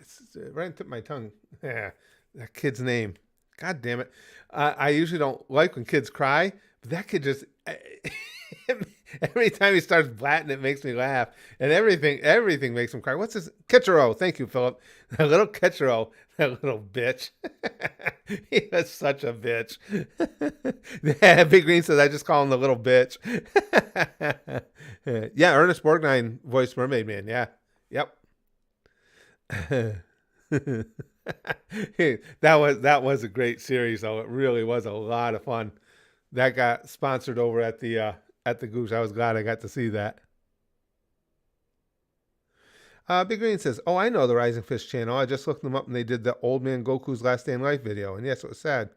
it's right on the tip of my tongue. Yeah, that kid's name. God damn it. I usually don't like when kids cry, but that kid just, every time he starts blatting, it makes me laugh. And everything makes him cry. What's his? Ketchero. Thank you, Philip. That little Ketchero, that little bitch. He was such a bitch. Yeah, Big Green says, I just call him the little bitch. Yeah, Ernest Borgnine voiced Mermaid Man. Yeah. Yep. That was a great series, though. It really was a lot of fun. That got sponsored over at the Goose. I was glad I got to see that. Big Green says, "Oh, I know the Rising Fist channel. I just looked them up, and they did the Old Man Goku's Last Day in Life video. And yes, it was sad.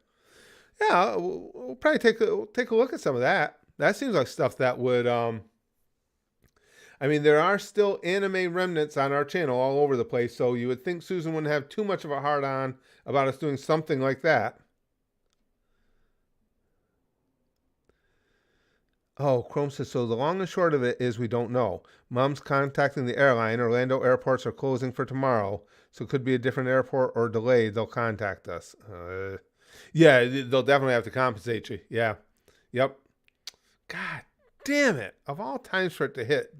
Yeah, we'll probably take a look at some of that. That seems like stuff that would I mean, there are still anime remnants on our channel all over the place, so you would think Susan wouldn't have too much of a hard-on about us doing something like that." Oh, Chrome says, so the long and short of it is we don't know. Mom's contacting the airline. Orlando airports are closing for tomorrow, so it could be a different airport or delayed. They'll contact us. Yeah, they'll definitely have to compensate you. Yeah. Yep. God damn it. Of all times for it to hit.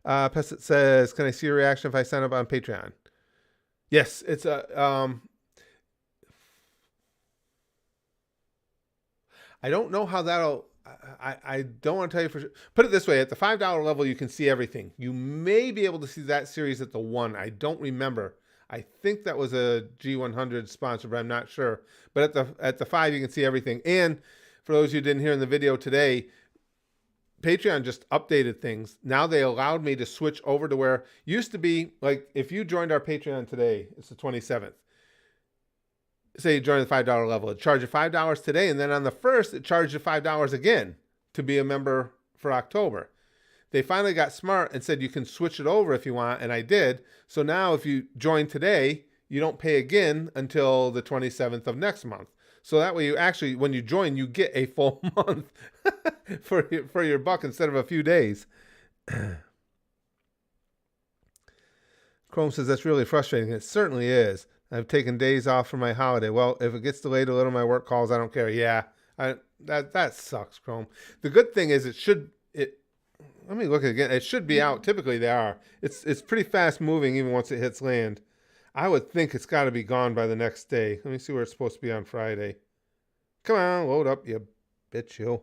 Pesset says, can I see your reaction if I sign up on Patreon? Yes, it's a... I don't know how that'll... I don't want to tell you for sure. Put it this way. At the $5 level, you can see everything. You may be able to see that series at the 1. I don't remember. I think that was a G100 sponsor, but I'm not sure. But at the 5, you can see everything. And for those of you who didn't hear in the video today, Patreon just updated things. Now they allowed me to switch over to where used to be, like, if you joined our Patreon today, it's the 27th. Say you join the $5 level, it charged you $5 today, and then on the 1st, it charged you $5 again to be a member for October. They finally got smart and said you can switch it over if you want, and I did. So now if you join today, you don't pay again until the 27th of next month. So that way you actually, when you join, you get a full month for your buck instead of a few days. Chrome says that's really frustrating. It certainly is. I've taken days off for my holiday. Well, if it gets delayed a little, my work calls, I don't care. Yeah, that sucks, Chrome. The good thing is it. Let me look again. It should be out. Typically they are. It's pretty fast moving even once it hits land. I would think it's got to be gone by the next day. Let me see where it's supposed to be on Friday. Come on, load up, you bitch, you.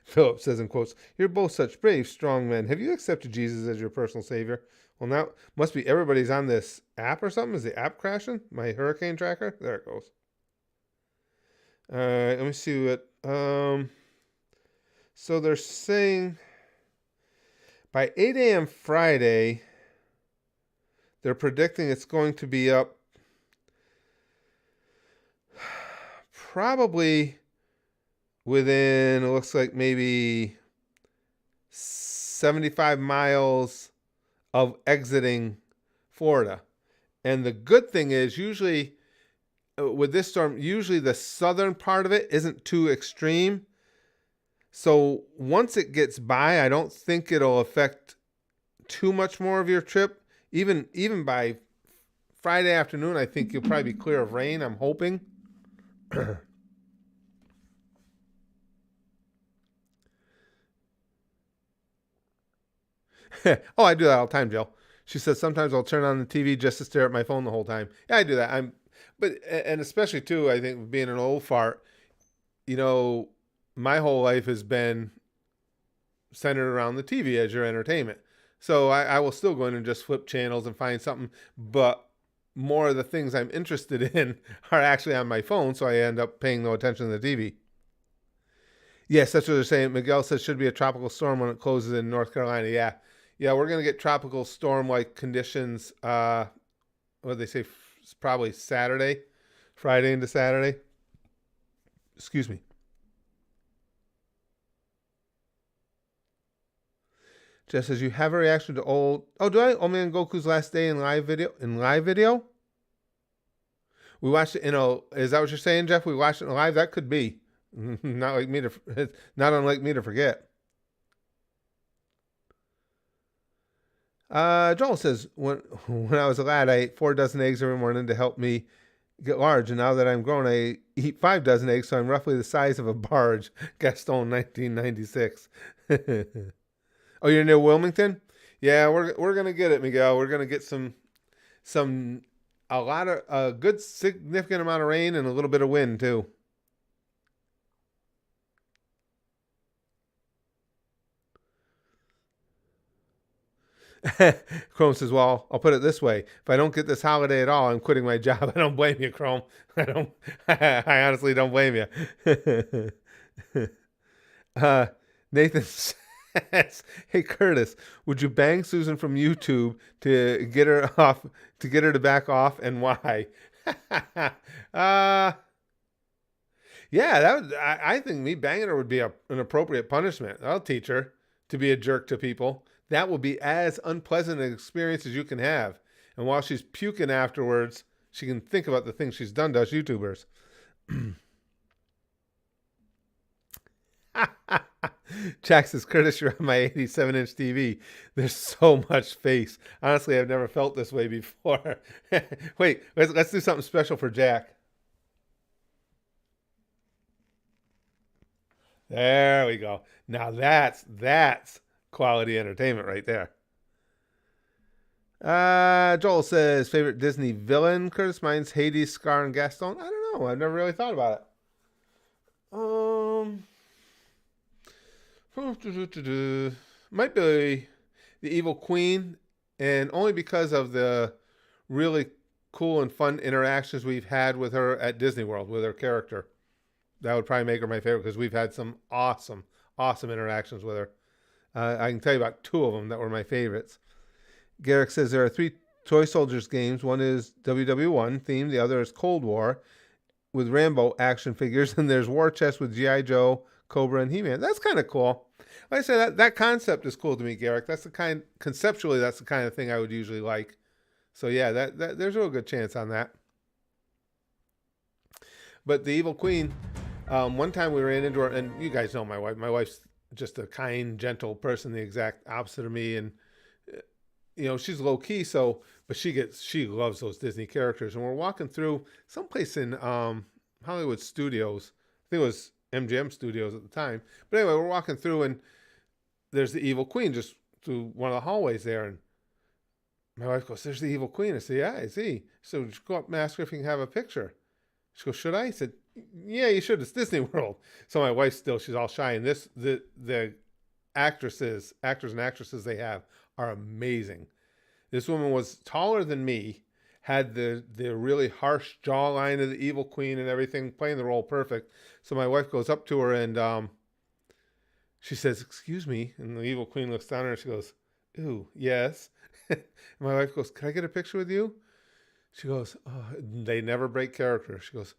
Philip says in quotes, "You're both such brave, strong men. Have you accepted Jesus as your personal savior?" Well, now must be everybody's on this app or something. Is the app crashing? My hurricane tracker? There it goes. All right, let me see what. So they're saying by 8 a.m. Friday, they're predicting it's going to be up probably within, it looks like maybe 75 miles of exiting Florida. And the good thing is, usually with this storm, usually the southern part of it isn't too extreme. So once it gets by, I don't think it'll affect too much more of your trip. Even by Friday afternoon, I think you'll probably be clear of rain, I'm hoping. Oh, I do that all the time, Jill. She says sometimes I'll turn on the TV just to stare at my phone the whole time. Yeah, I do that. And especially too, I think being an old fart, you know, my whole life has been centered around the TV as your entertainment. So I will still go in and just flip channels and find something, but more of the things I'm interested in are actually on my phone, so I end up paying no attention to the TV. Yes, that's what they're saying. Miguel says should be a tropical storm when it closes in North Carolina. Yeah. Yeah, we're going to get tropical storm-like conditions. What do they say? It's probably Saturday, Friday into Saturday. Excuse me. Jess says you have a reaction to old. Oh, do I? Old Man Goku's last day in live video. In live video, we watched it. Is that what you're saying, Jeff? We watched it in live. That could be. Not like me to. Not unlike me to forget. Joel says, when I was a lad, I ate 4 dozen eggs every morning to help me get large. And now that I'm grown, I eat 5 dozen eggs, so I'm roughly the size of a barge. Gaston, 1996. Oh, you're near Wilmington? Yeah, we're gonna get it, Miguel. We're gonna get a good significant amount of rain and a little bit of wind too. Chrome says, "Well, I'll put it this way: if I don't get this holiday at all, I'm quitting my job." I don't blame you, Chrome. I don't. I honestly don't blame you. Nathan says, "Hey Curtis, would you bang Susan from YouTube to get her off? To get her to back off, and why?" uh yeah, I think me banging her would be an appropriate punishment. I'll teach her to be a jerk to people. That will be as unpleasant an experience as you can have. And while she's puking afterwards, she can think about the things she's done to us YouTubers. Jack says, "Curtis, you're on my 87-inch TV. There's so much space. Honestly, I've never felt this way before." Wait, let's do something special for Jack. There we go. Now that's quality entertainment right there. Joel says, favorite Disney villain, Curtis. Mine's Hades, Scar, and Gaston. I don't know. I've never really thought about it. Might be the Evil Queen, and only because of the really cool and fun interactions we've had with her at Disney World with her character. That would probably make her my favorite because we've had some awesome interactions with her. I can tell you about 2 of them that were my favorites. Garrick says there are 3 Toy Soldiers games. One is WW1 themed. The other is Cold War with Rambo action figures. And there's War Chest with G.I. Joe, Cobra, and He-Man. That's kind of cool. Like I said, that concept is cool to me, Garrick. Conceptually, that's the kind of thing I would usually like. So yeah, that there's a real good chance on that. But the Evil Queen, one time we ran into her, and you guys know my wife. My wife's just a kind, gentle person, the exact opposite of me. And she's low key, so but she loves those Disney characters. And we're walking through someplace in Hollywood Studios. I think it was MGM Studios at the time. But anyway, we're walking through, and there's the Evil Queen just through one of the hallways there. And my wife goes, "There's the Evil Queen." I said, "Yeah, I see." So just go up and ask her if you can have a picture. She goes, "Should I?" I said, "Yeah, you should. It's Disney World." So my wife she's all shy. And the actors and actresses they have are amazing. This woman was taller than me, had the really harsh jawline of the Evil Queen and everything, playing the role perfect. So my wife goes up to her and she says, "Excuse me." And the Evil Queen looks down at her and she goes, "Ooh, yes." And my wife goes, "Can I get a picture with you?" She goes, "Oh," they never break character. She goes,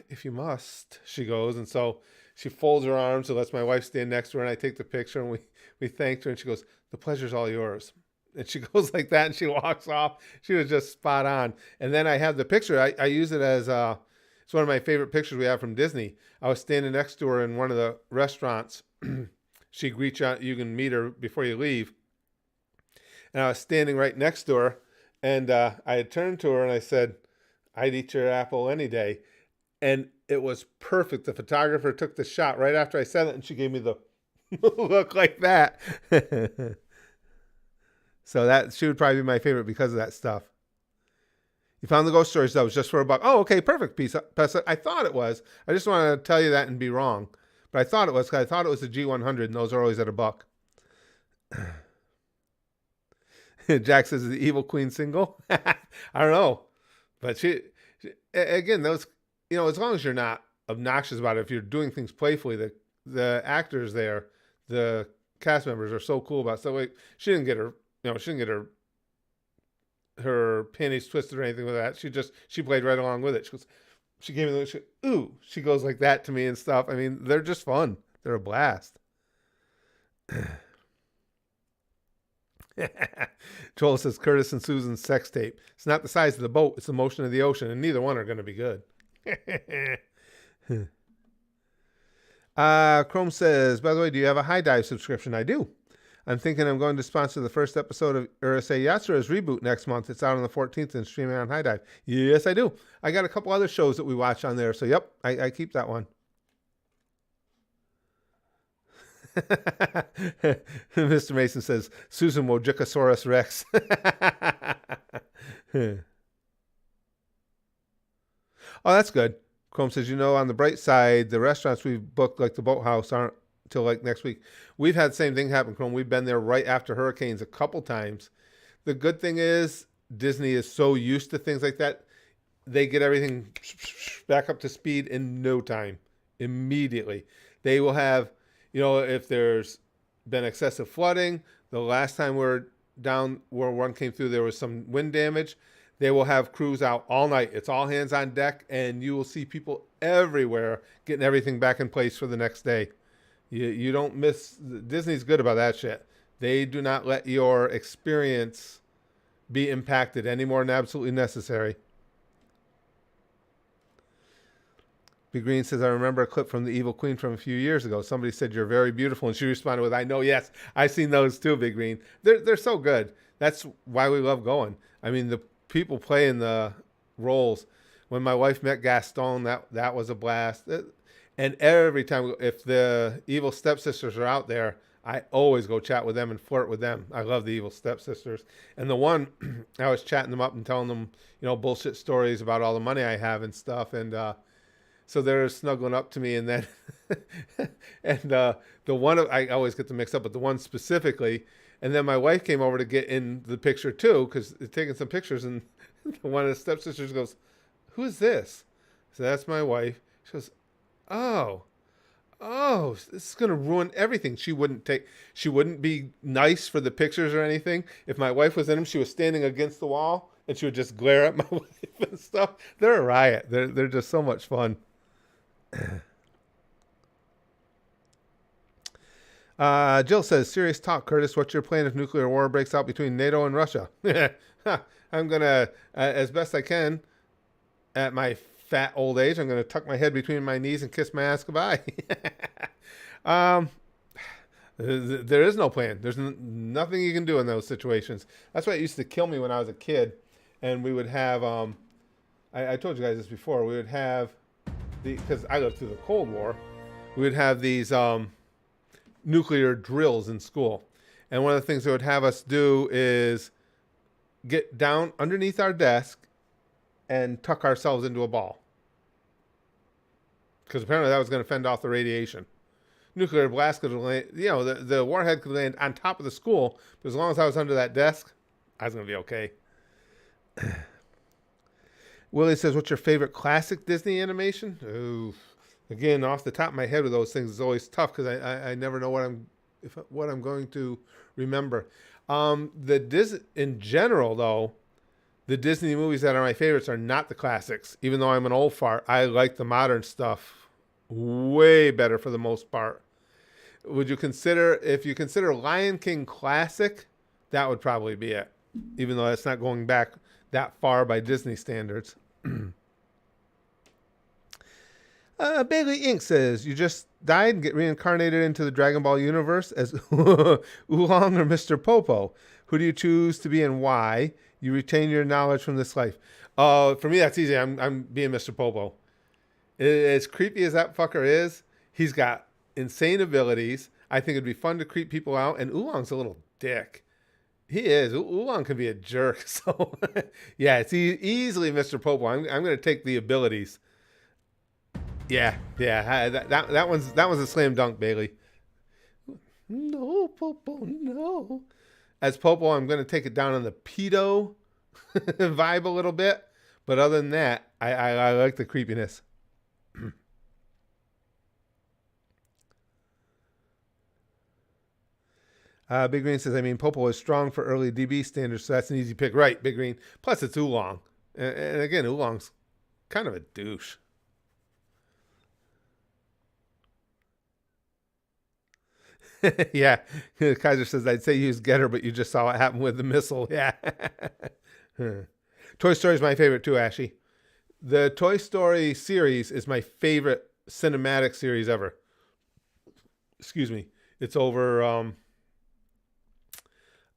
"If you must," she goes. And so she folds her arms and lets my wife stand next to her, and I take the picture, and we thanked her, and she goes, "The pleasure's all yours." And she goes like that, and she walks off. She was just spot on. And then I have the picture. I use it as it's one of my favorite pictures we have from Disney. I was standing next to her in one of the restaurants. She greets you. You can meet her before you leave. And I was standing right next to her, and I had turned to her and I said, "I'd eat your apple any day." And it was perfect. The photographer took the shot right after I said it, and she gave me the look like that. So that she would probably be my favorite because of that stuff. You found the ghost stories, though, just for $1. Oh, okay, perfect, Pesa. I thought it was. I just wanted to tell you that and be wrong. But I thought it was, because I thought it was the G100, and those are always at $1. Jack says, "Is the Evil Queen single?" I don't know. But she again, those, as long as you're not obnoxious about it, if you're doing things playfully, the actors there, the cast members are so cool about it. So like, she didn't get her panties twisted or anything with that. She played right along with it. She gave me ooh, she goes like that to me and stuff. I mean, they're just fun. They're a blast. Joel says, "Curtis and Susan's sex tape. It's not the size of the boat, it's the motion of the ocean, and neither one are going to be good." Chrome says, "By the way, do you have a High Dive subscription?" I do. I'm thinking I'm going to sponsor the first episode of Urusei Yatsura's reboot next month. It's out on the 14th and streaming on High Dive. Yes, I do. I got a couple other shows that we watch on there, so yep, I keep that one. Mr. Mason says, "Susan Wojcikosaurus Rex." Oh, that's good. Chrome says, "On the bright side, the restaurants we've booked, like the Boathouse, aren't till like next week." We've had the same thing happen, Chrome. We've been there right after hurricanes a couple times. The good thing is Disney is so used to things like that. They get everything back up to speed in no time, immediately. They will have, if there's been excessive flooding, the last time we were down where one came through, there was some wind damage. They will have crews out all night. It's all hands on deck, and you will see people everywhere getting everything back in place for the next day. You don't miss. Disney's good about that shit. They do not let your experience be impacted any more than absolutely necessary. Big Green says, "I remember a clip from the Evil Queen from a few years ago. Somebody said you're very beautiful," and she responded with, "I know, yes, I've seen those too, Big Green. They're so good. That's why we love going. I mean, the people playing the roles. When my wife met Gaston, that was a blast. And every time, if the evil stepsisters are out there, I always go chat with them and flirt with them. I love the evil stepsisters. And the one, I was chatting them up and telling them, bullshit stories about all the money I have and stuff. And so they're snuggling up to me. And then, and the one, I always get them mixed up, but the one specifically. And then my wife came over to get in the picture too, because they're taking some pictures. And one of the stepsisters goes, "Who is this?" So that's my wife. She goes, Oh, this is going to ruin everything. She wouldn't be nice for the pictures or anything. If my wife was in them, she was standing against the wall and she would just glare at my wife and stuff. They're a riot. They're just so much fun. Jill says, "Serious talk, Curtis. What's your plan if nuclear war breaks out between NATO and Russia?" I'm going to, as best I can, at my fat old age, I'm going to tuck my head between my knees and kiss my ass goodbye. Um, there is no plan. There's nothing you can do in those situations. That's why it used to kill me when I was a kid, and we would have. I told you guys this before. We would have because I lived through the Cold War. We would have these nuclear drills in school, and one of the things they would have us do is get down underneath our desk and tuck ourselves into a ball, because apparently that was going to fend off the radiation. Nuclear blast could land, the warhead could land on top of the school, but as long as I was under that desk, I was going to be okay. Willie says, what's your favorite classic Disney animation? Ooh, again, off the top of my head with those things is always tough because I never know what I'm going to remember. In general, though, the Disney movies that are my favorites are not the classics. Even though I'm an old fart, I like the modern stuff way better for the most part. If you consider Lion King classic, that would probably be it. Even though that's not going back that far by Disney standards. Bailey Inc. says, you just died and get reincarnated into the Dragon Ball universe as Oolong or Mr. Popo. Who do you choose to be and why? You retain your knowledge from this life. For me, that's easy. I'm being Mr. Popo. As creepy as that fucker is, he's got insane abilities. I think it'd be fun to creep people out, and Oolong's a little dick. He is. Oolong can be a jerk. So, yeah, it's easily Mr. Popo. I'm going to take the abilities. Yeah. That one's a slam dunk, Bailey. No, Popo, no. As Popo, I'm going to take it down on the pedo vibe a little bit. But other than that, I like the creepiness. Big Green says, Popo is strong for early DB standards, so that's an easy pick. Right, Big Green. Plus, it's Oolong. And again, Oolong's kind of a douche. Yeah. Kaiser says, I'd say use Getter, but you just saw what happened with the missile. Yeah. Toy Story is my favorite too, Ashy. The Toy Story series is my favorite cinematic series ever. Excuse me. It's over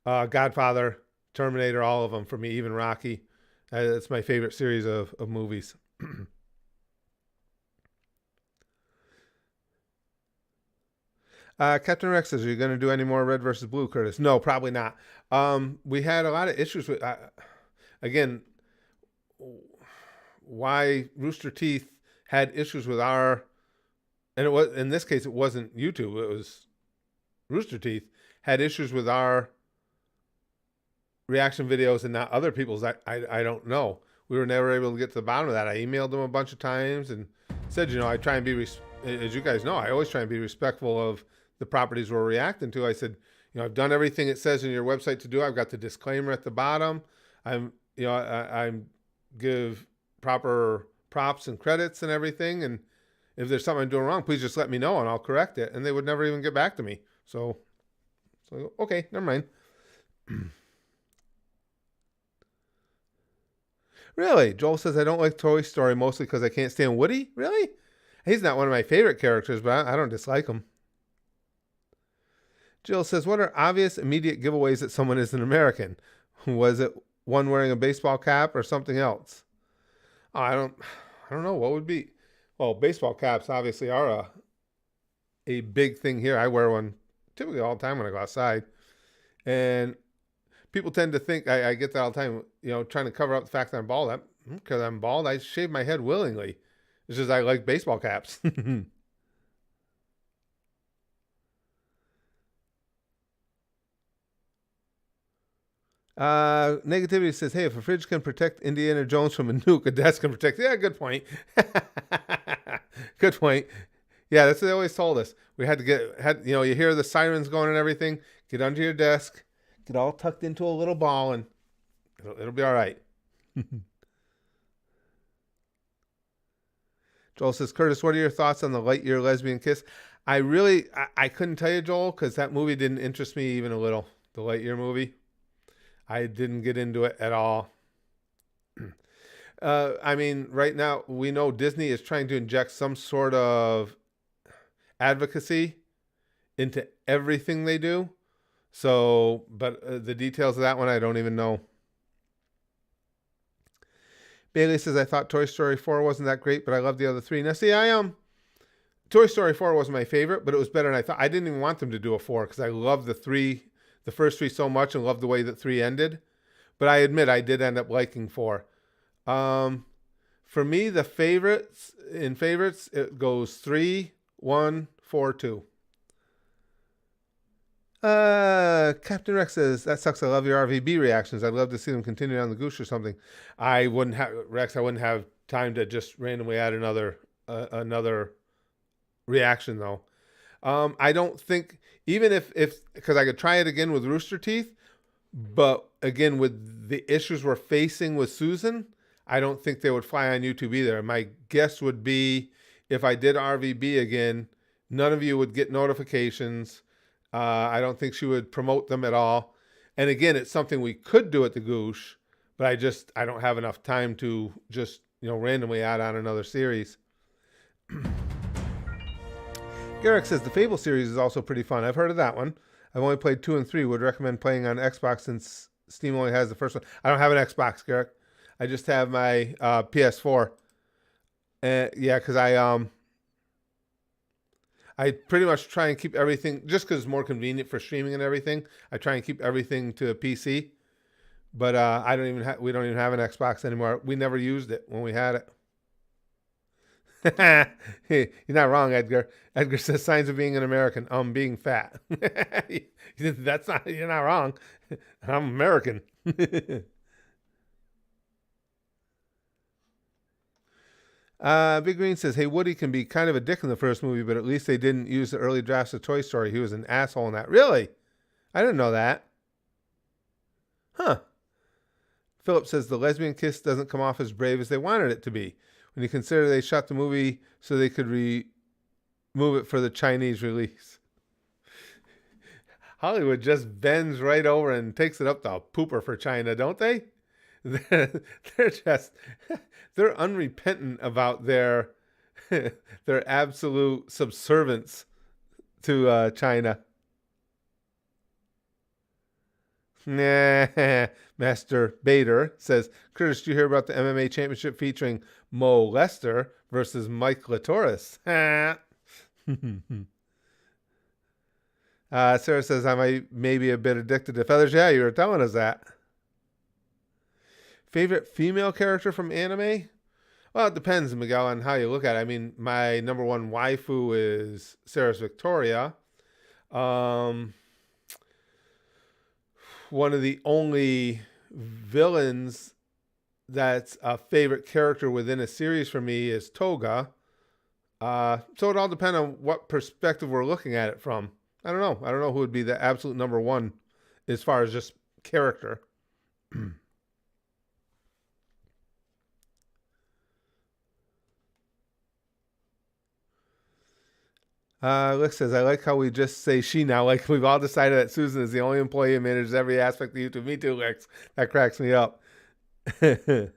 Godfather, Terminator, all of them for me, even Rocky. It's my favorite series of movies. Captain Rex says, are you going to do any more Red versus Blue, Curtis? No, probably not. We had a lot of issues with, again, why Rooster Teeth had issues with and it was, in this case, it wasn't YouTube, it was Rooster Teeth, had issues with our reaction videos and not other people's. I don't know. We were never able to get to the bottom of that. I emailed them a bunch of times and said, I try and be, as you guys know, I always try and be respectful of the properties we're reacting to. I said, I've done everything it says in your website to do. I've got the disclaimer at the bottom. I give proper props and credits and everything. And if there's something I'm doing wrong, please just let me know and I'll correct it. And they would never even get back to me. So okay, never mind. Really? Joel says, I don't like Toy Story mostly because I can't stand Woody? Really? He's not one of my favorite characters, but I don't dislike him. Jill says, what are obvious immediate giveaways that someone is an American? Was it one wearing a baseball cap or something else? Oh, I don't know. What would be? Well, baseball caps obviously are a big thing here. I wear one typically all the time when I go outside. And people tend to think, I get that all the time, trying to cover up the fact that I'm bald. Because I'm bald, I shave my head willingly. It's just I like baseball caps. Negativity says, hey, if a fridge can protect Indiana Jones from a nuke, a desk can protect. Yeah, good point. Good point. Yeah, that's what they always told us. We had to you hear the sirens going and everything. Get under your desk, get all tucked into a little ball, and it'll be all right. Joel says, Curtis, what are your thoughts on the Lightyear lesbian kiss? I couldn't tell you, Joel, because that movie didn't interest me even a little. The Lightyear movie. I didn't get into it at all. Right now we know Disney is trying to inject some sort of advocacy into everything they do. So, but the details of that one, I don't even know. Bailey says, I thought Toy Story 4 wasn't that great, but I love the other three. Now, see, Toy Story 4 wasn't my favorite, but it was better than I thought. I didn't even want them to do a 4 because I loved the first three so much and loved the way that 3 ended. But I admit I did end up liking 4. For me, the favorites, it goes 3, 1, 4, 2. Captain Rex says, that sucks. I love your RVB reactions. I'd love to see them continue on the Goosh or something. I wouldn't have time to just randomly add another reaction though. I don't think, even if because I could try it again with Rooster Teeth, but again with the issues we're facing with Susan, I don't think they would fly on YouTube either. My guess would be if I did RVB again, none of you would get notifications. I don't think she would promote them at all. And again, it's something we could do at the Goosh, but I don't have enough time to just, randomly add on another series. Garrick says the Fable series is also pretty fun. I've heard of that one. I've only played 2 and 3. Would recommend playing on Xbox since Steam only has the first one. I don't have an Xbox, Garrick. I just have my PS4. Yeah, because I pretty much try and keep everything, just because it's more convenient for streaming and everything. I try and keep everything to a PC. But we don't even have an Xbox anymore. We never used it when we had it. Hey, you're not wrong, Edgar. Edgar says signs of being an American. Being fat. You're not wrong. I'm American. Big Green says, hey, Woody can be kind of a dick in the first movie, but at least they didn't use the early drafts of Toy Story. He was an asshole in that. Really? I didn't know that. Huh. Philip says the lesbian kiss doesn't come off as brave as they wanted it to be. When you consider they shot the movie so they could remove it for the Chinese release. Hollywood just bends right over and takes it up the pooper for China, don't they? They're unrepentant about their absolute subservience to China. Nah, Master Bader says, Curtis, did you hear about the MMA championship featuring Mo Lester versus Mike Latoris? Sarah says, I might maybe a bit addicted to feathers. Yeah, you were telling us that. Favorite female character from anime? Well, it depends, Miguel, on how you look at it. I mean, my number one waifu is Sarah's Victoria. One of the only villains that's a favorite character within a series for me is Toga. So it all depends on what perspective we're looking at it from. I don't know who would be the absolute number one as far as just character. Lick says, I like how we just say she now. Like we've all decided that Susan is the only employee who manages every aspect of YouTube. Me too, Lex. That cracks me up. Oh,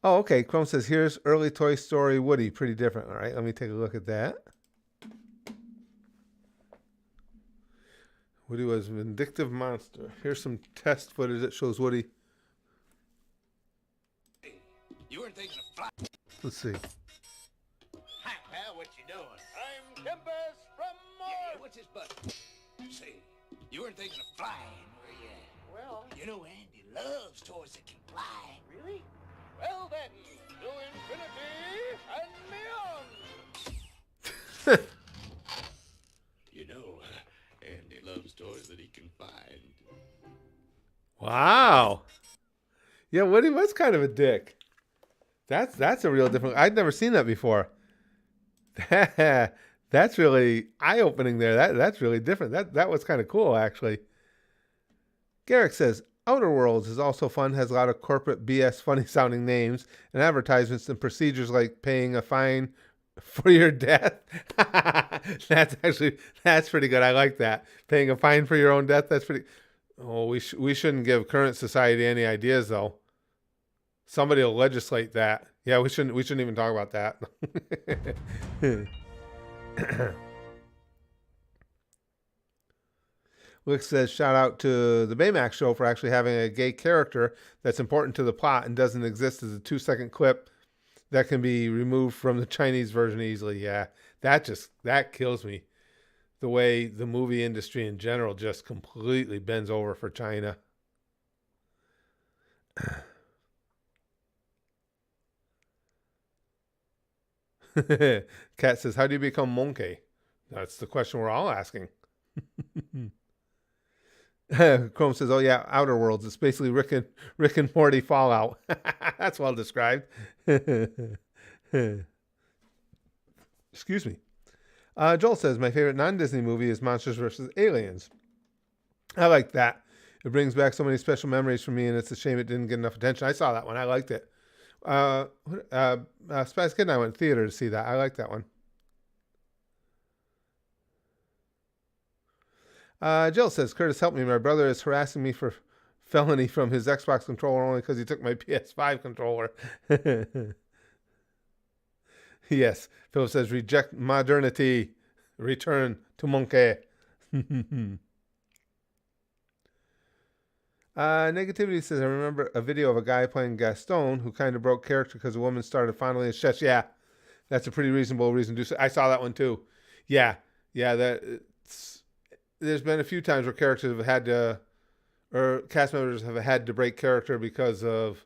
okay. Chrome says, here's early Toy Story Woody. Pretty different. All right, let me take a look at that. Woody was a vindictive monster. Here's some test footage that shows Woody. You weren't thinking of fly. Let's see. Hi, pal, what you doing? I'm Tempest from Mars. Yeah, what's his butt? Say, you weren't thinking of flying, were you? Well, You know Andy loves toys that can fly. really? Well then, to infinity and beyond. You know, Andy loves toys that he can find. Wow. Yeah, Woody was kind of a dick. That's a real different. I'd never seen that before. That's really eye-opening there. That's really different. That was kind of cool, actually. Garrick says, Outer Worlds is also fun, has a lot of corporate BS funny-sounding names and advertisements and procedures like paying a fine for your death. That's pretty good. I like that. Paying a fine for your own death, that's pretty... Oh, we shouldn't give current society any ideas, though. Somebody will legislate that. Yeah, we shouldn't even talk about that. Lick says, shout out to the Baymax show for actually having a gay character that's important to the plot and doesn't exist as a 2-second clip that can be removed from the Chinese version easily. Yeah, that kills me. The way the movie industry in general just completely bends over for China. Kat says, how do you become monkey? That's the question we're all asking. Chrome says, oh yeah, Outer Worlds. It's basically Rick and Morty Fallout. That's well described. Excuse me. Joel says, my favorite non-Disney movie is Monsters vs. Aliens. I like that. It brings back so many special memories for me, and it's a shame it didn't get enough attention. I saw that one. I liked it. Spice Kid and I went to theater to see that. I like that one. Jill says, Curtis, help me. My brother is harassing me for felony from his Xbox controller only because he took my PS5 controller. Yes. Philip says, reject modernity. Return to monkey. Negativity says, I remember a video of a guy playing Gaston who kind of broke character because a woman started fondling his chest. Yeah, that's a pretty reasonable reason to do so. I saw that one too. Yeah, there's been a few times where characters have had to, or cast members have had to break character because of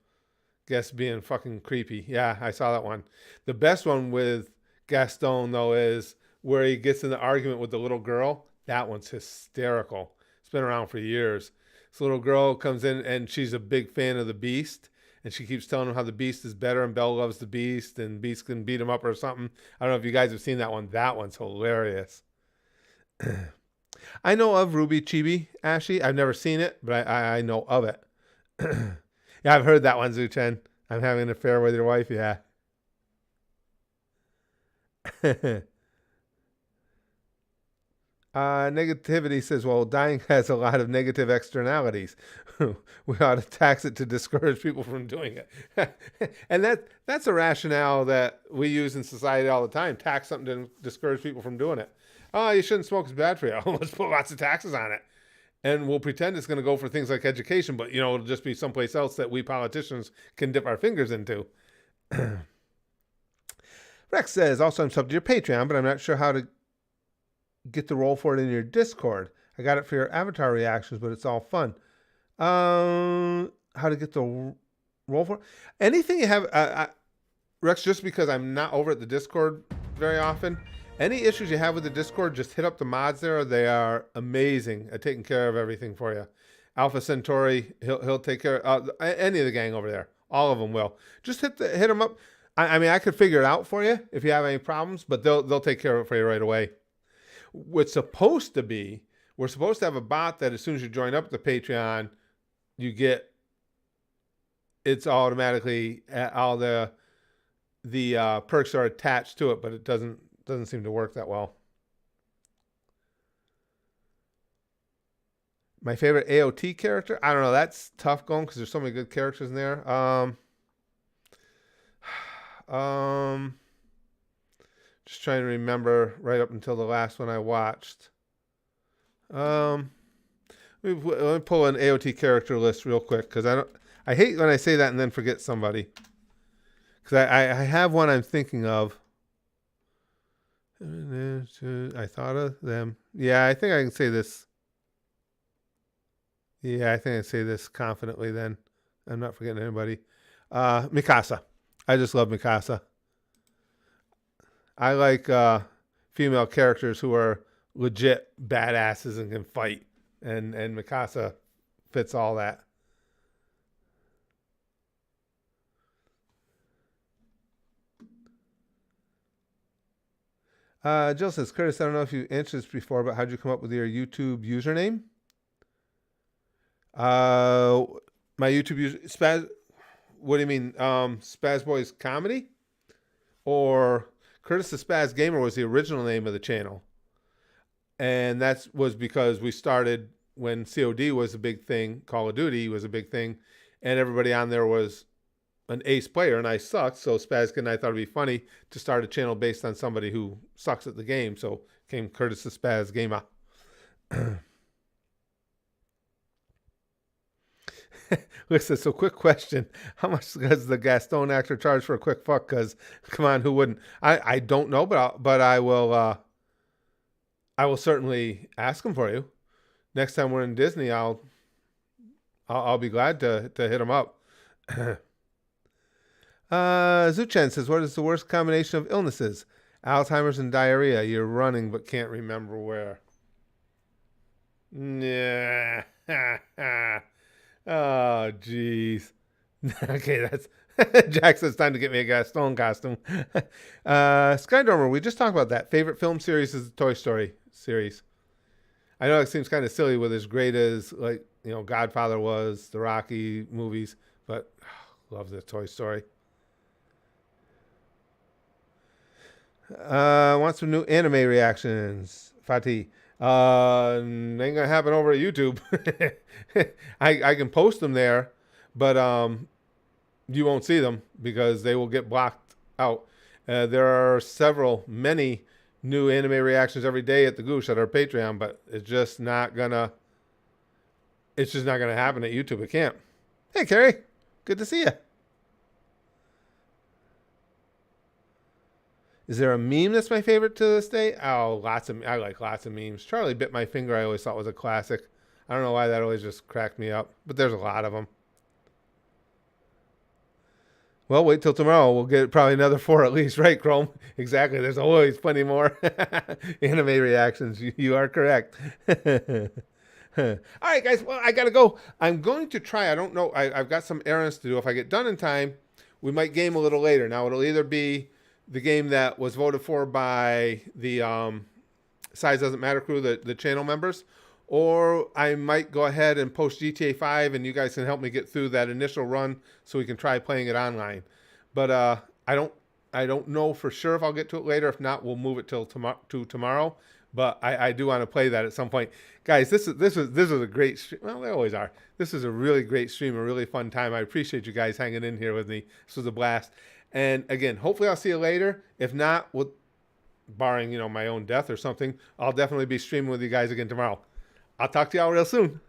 guests being fucking creepy. Yeah, I saw that one. The best one with Gaston, though, is where he gets in the argument with the little girl. That one's hysterical. It's been around for years. This little girl comes in and she's a big fan of the Beast, and she keeps telling him how the Beast is better and Belle loves the Beast and Beast can beat him up or something. I don't know if you guys have seen that one. That one's hilarious. I know of Ruby Chibi, Ashy. I've never seen it, but I know of it. Yeah, I've heard that one, Zuchen. I'm having an affair with your wife, yeah. Negativity says, well, dying has a lot of negative externalities. We ought to tax it to discourage people from doing it. And that's a rationale that we use in society all the time. Tax something to discourage people from doing it. Oh, you shouldn't smoke, it's bad for you. Let's put lots of taxes on it. And we'll pretend it's going to go for things like education, but, it'll just be someplace else that we politicians can dip our fingers into. Rex says, also, I'm subbed to your Patreon, but I'm not sure how to get the roll for it in your Discord. I got it for your avatar reactions, but it's all fun. How to get the roll for it? Anything you have, Rex, just because I'm not over at the Discord very often, any issues you have with the Discord, just hit up the mods there. They are amazing at taking care of everything for you. Alpha Centauri, he'll take care of any of the gang over there. All of them will. Just hit them up. I mean, I could figure it out for you if you have any problems, but they'll take care of it for you right away. We're supposed to have a bot that as soon as you join up the Patreon, you get, it's automatically, all the perks are attached to it, but it doesn't seem to work that well. My favorite AOT character? I don't know. That's tough going because there's so many good characters in there. Just trying to remember right up until the last one I watched. Let me pull an AOT character list real quick because I hate when I say that and then forget somebody. Because I have one I'm thinking of. I thought of them. Yeah, I think I can say this. Yeah, I think I can say this confidently then. I'm not forgetting anybody. Mikasa. I just love Mikasa. I like female characters who are legit badasses and can fight. And Mikasa fits all that. Jill says, Curtis, I don't know if you answered this before, but how'd you come up with your YouTube username? My YouTube user, Spaz, what do you mean? Spaz Boys Comedy? Or Curtis the Spaz Gamer was the original name of the channel. And that was because we started when COD was a big thing, Call of Duty was a big thing, and everybody on there was an ace player, and I sucked, so Spazkin and I thought it'd be funny to start a channel based on somebody who sucks at the game, so came Curtis the Spaz Gamer. Listen, so quick question. How much does the Gaston actor charge for a quick fuck? Because, come on, who wouldn't? I don't know, but I will certainly ask him for you. Next time we're in Disney, I'll be glad to hit him up. Zuchen says, what is the worst combination of illnesses? Alzheimer's and diarrhea. You're running but can't remember where. Yeah. Oh, jeez. Okay, that's Jack says time to get me a Gaston costume. Skydormer, we just talked about that. Favorite film series is the Toy Story series. I know it seems kind of silly with as great as Godfather was, the Rocky movies, but love the Toy Story. Want some new anime reactions, Fatih. Ain't gonna happen over at YouTube. I can post them there, but you won't see them because they will get blocked out. There are many new anime reactions every day at the Goosh at our Patreon, but it's just not gonna happen at YouTube. It can't. Hey, Carrie, good to see you. Is there a meme that's my favorite to this day? Oh, I like lots of memes. Charlie Bit My Finger I always thought was a classic. I don't know why that always just cracked me up, but there's a lot of them. Well, wait till tomorrow. We'll get probably another 4 at least, right, Chrome? Exactly. There's always plenty more anime reactions. You are correct. All right, guys. Well, I got to go. I'm going to try. I don't know. I've got some errands to do. If I get done in time, we might game a little later. Now, it'll either be the game that was voted for by the Size Doesn't Matter crew, the channel members, or I might go ahead and post GTA 5 and you guys can help me get through that initial run so we can try playing it online. But I don't know for sure if I'll get to it later. If not, we'll move it till tomorrow. But I do want to play that at some point. Guys, this is a great stream. Well, they always are. This is a really great stream, a really fun time. I appreciate you guys hanging in here with me. This was a blast. And again, hopefully I'll see you later. If not, barring my own death or something, I'll definitely be streaming with you guys again tomorrow. I'll talk to y'all real soon.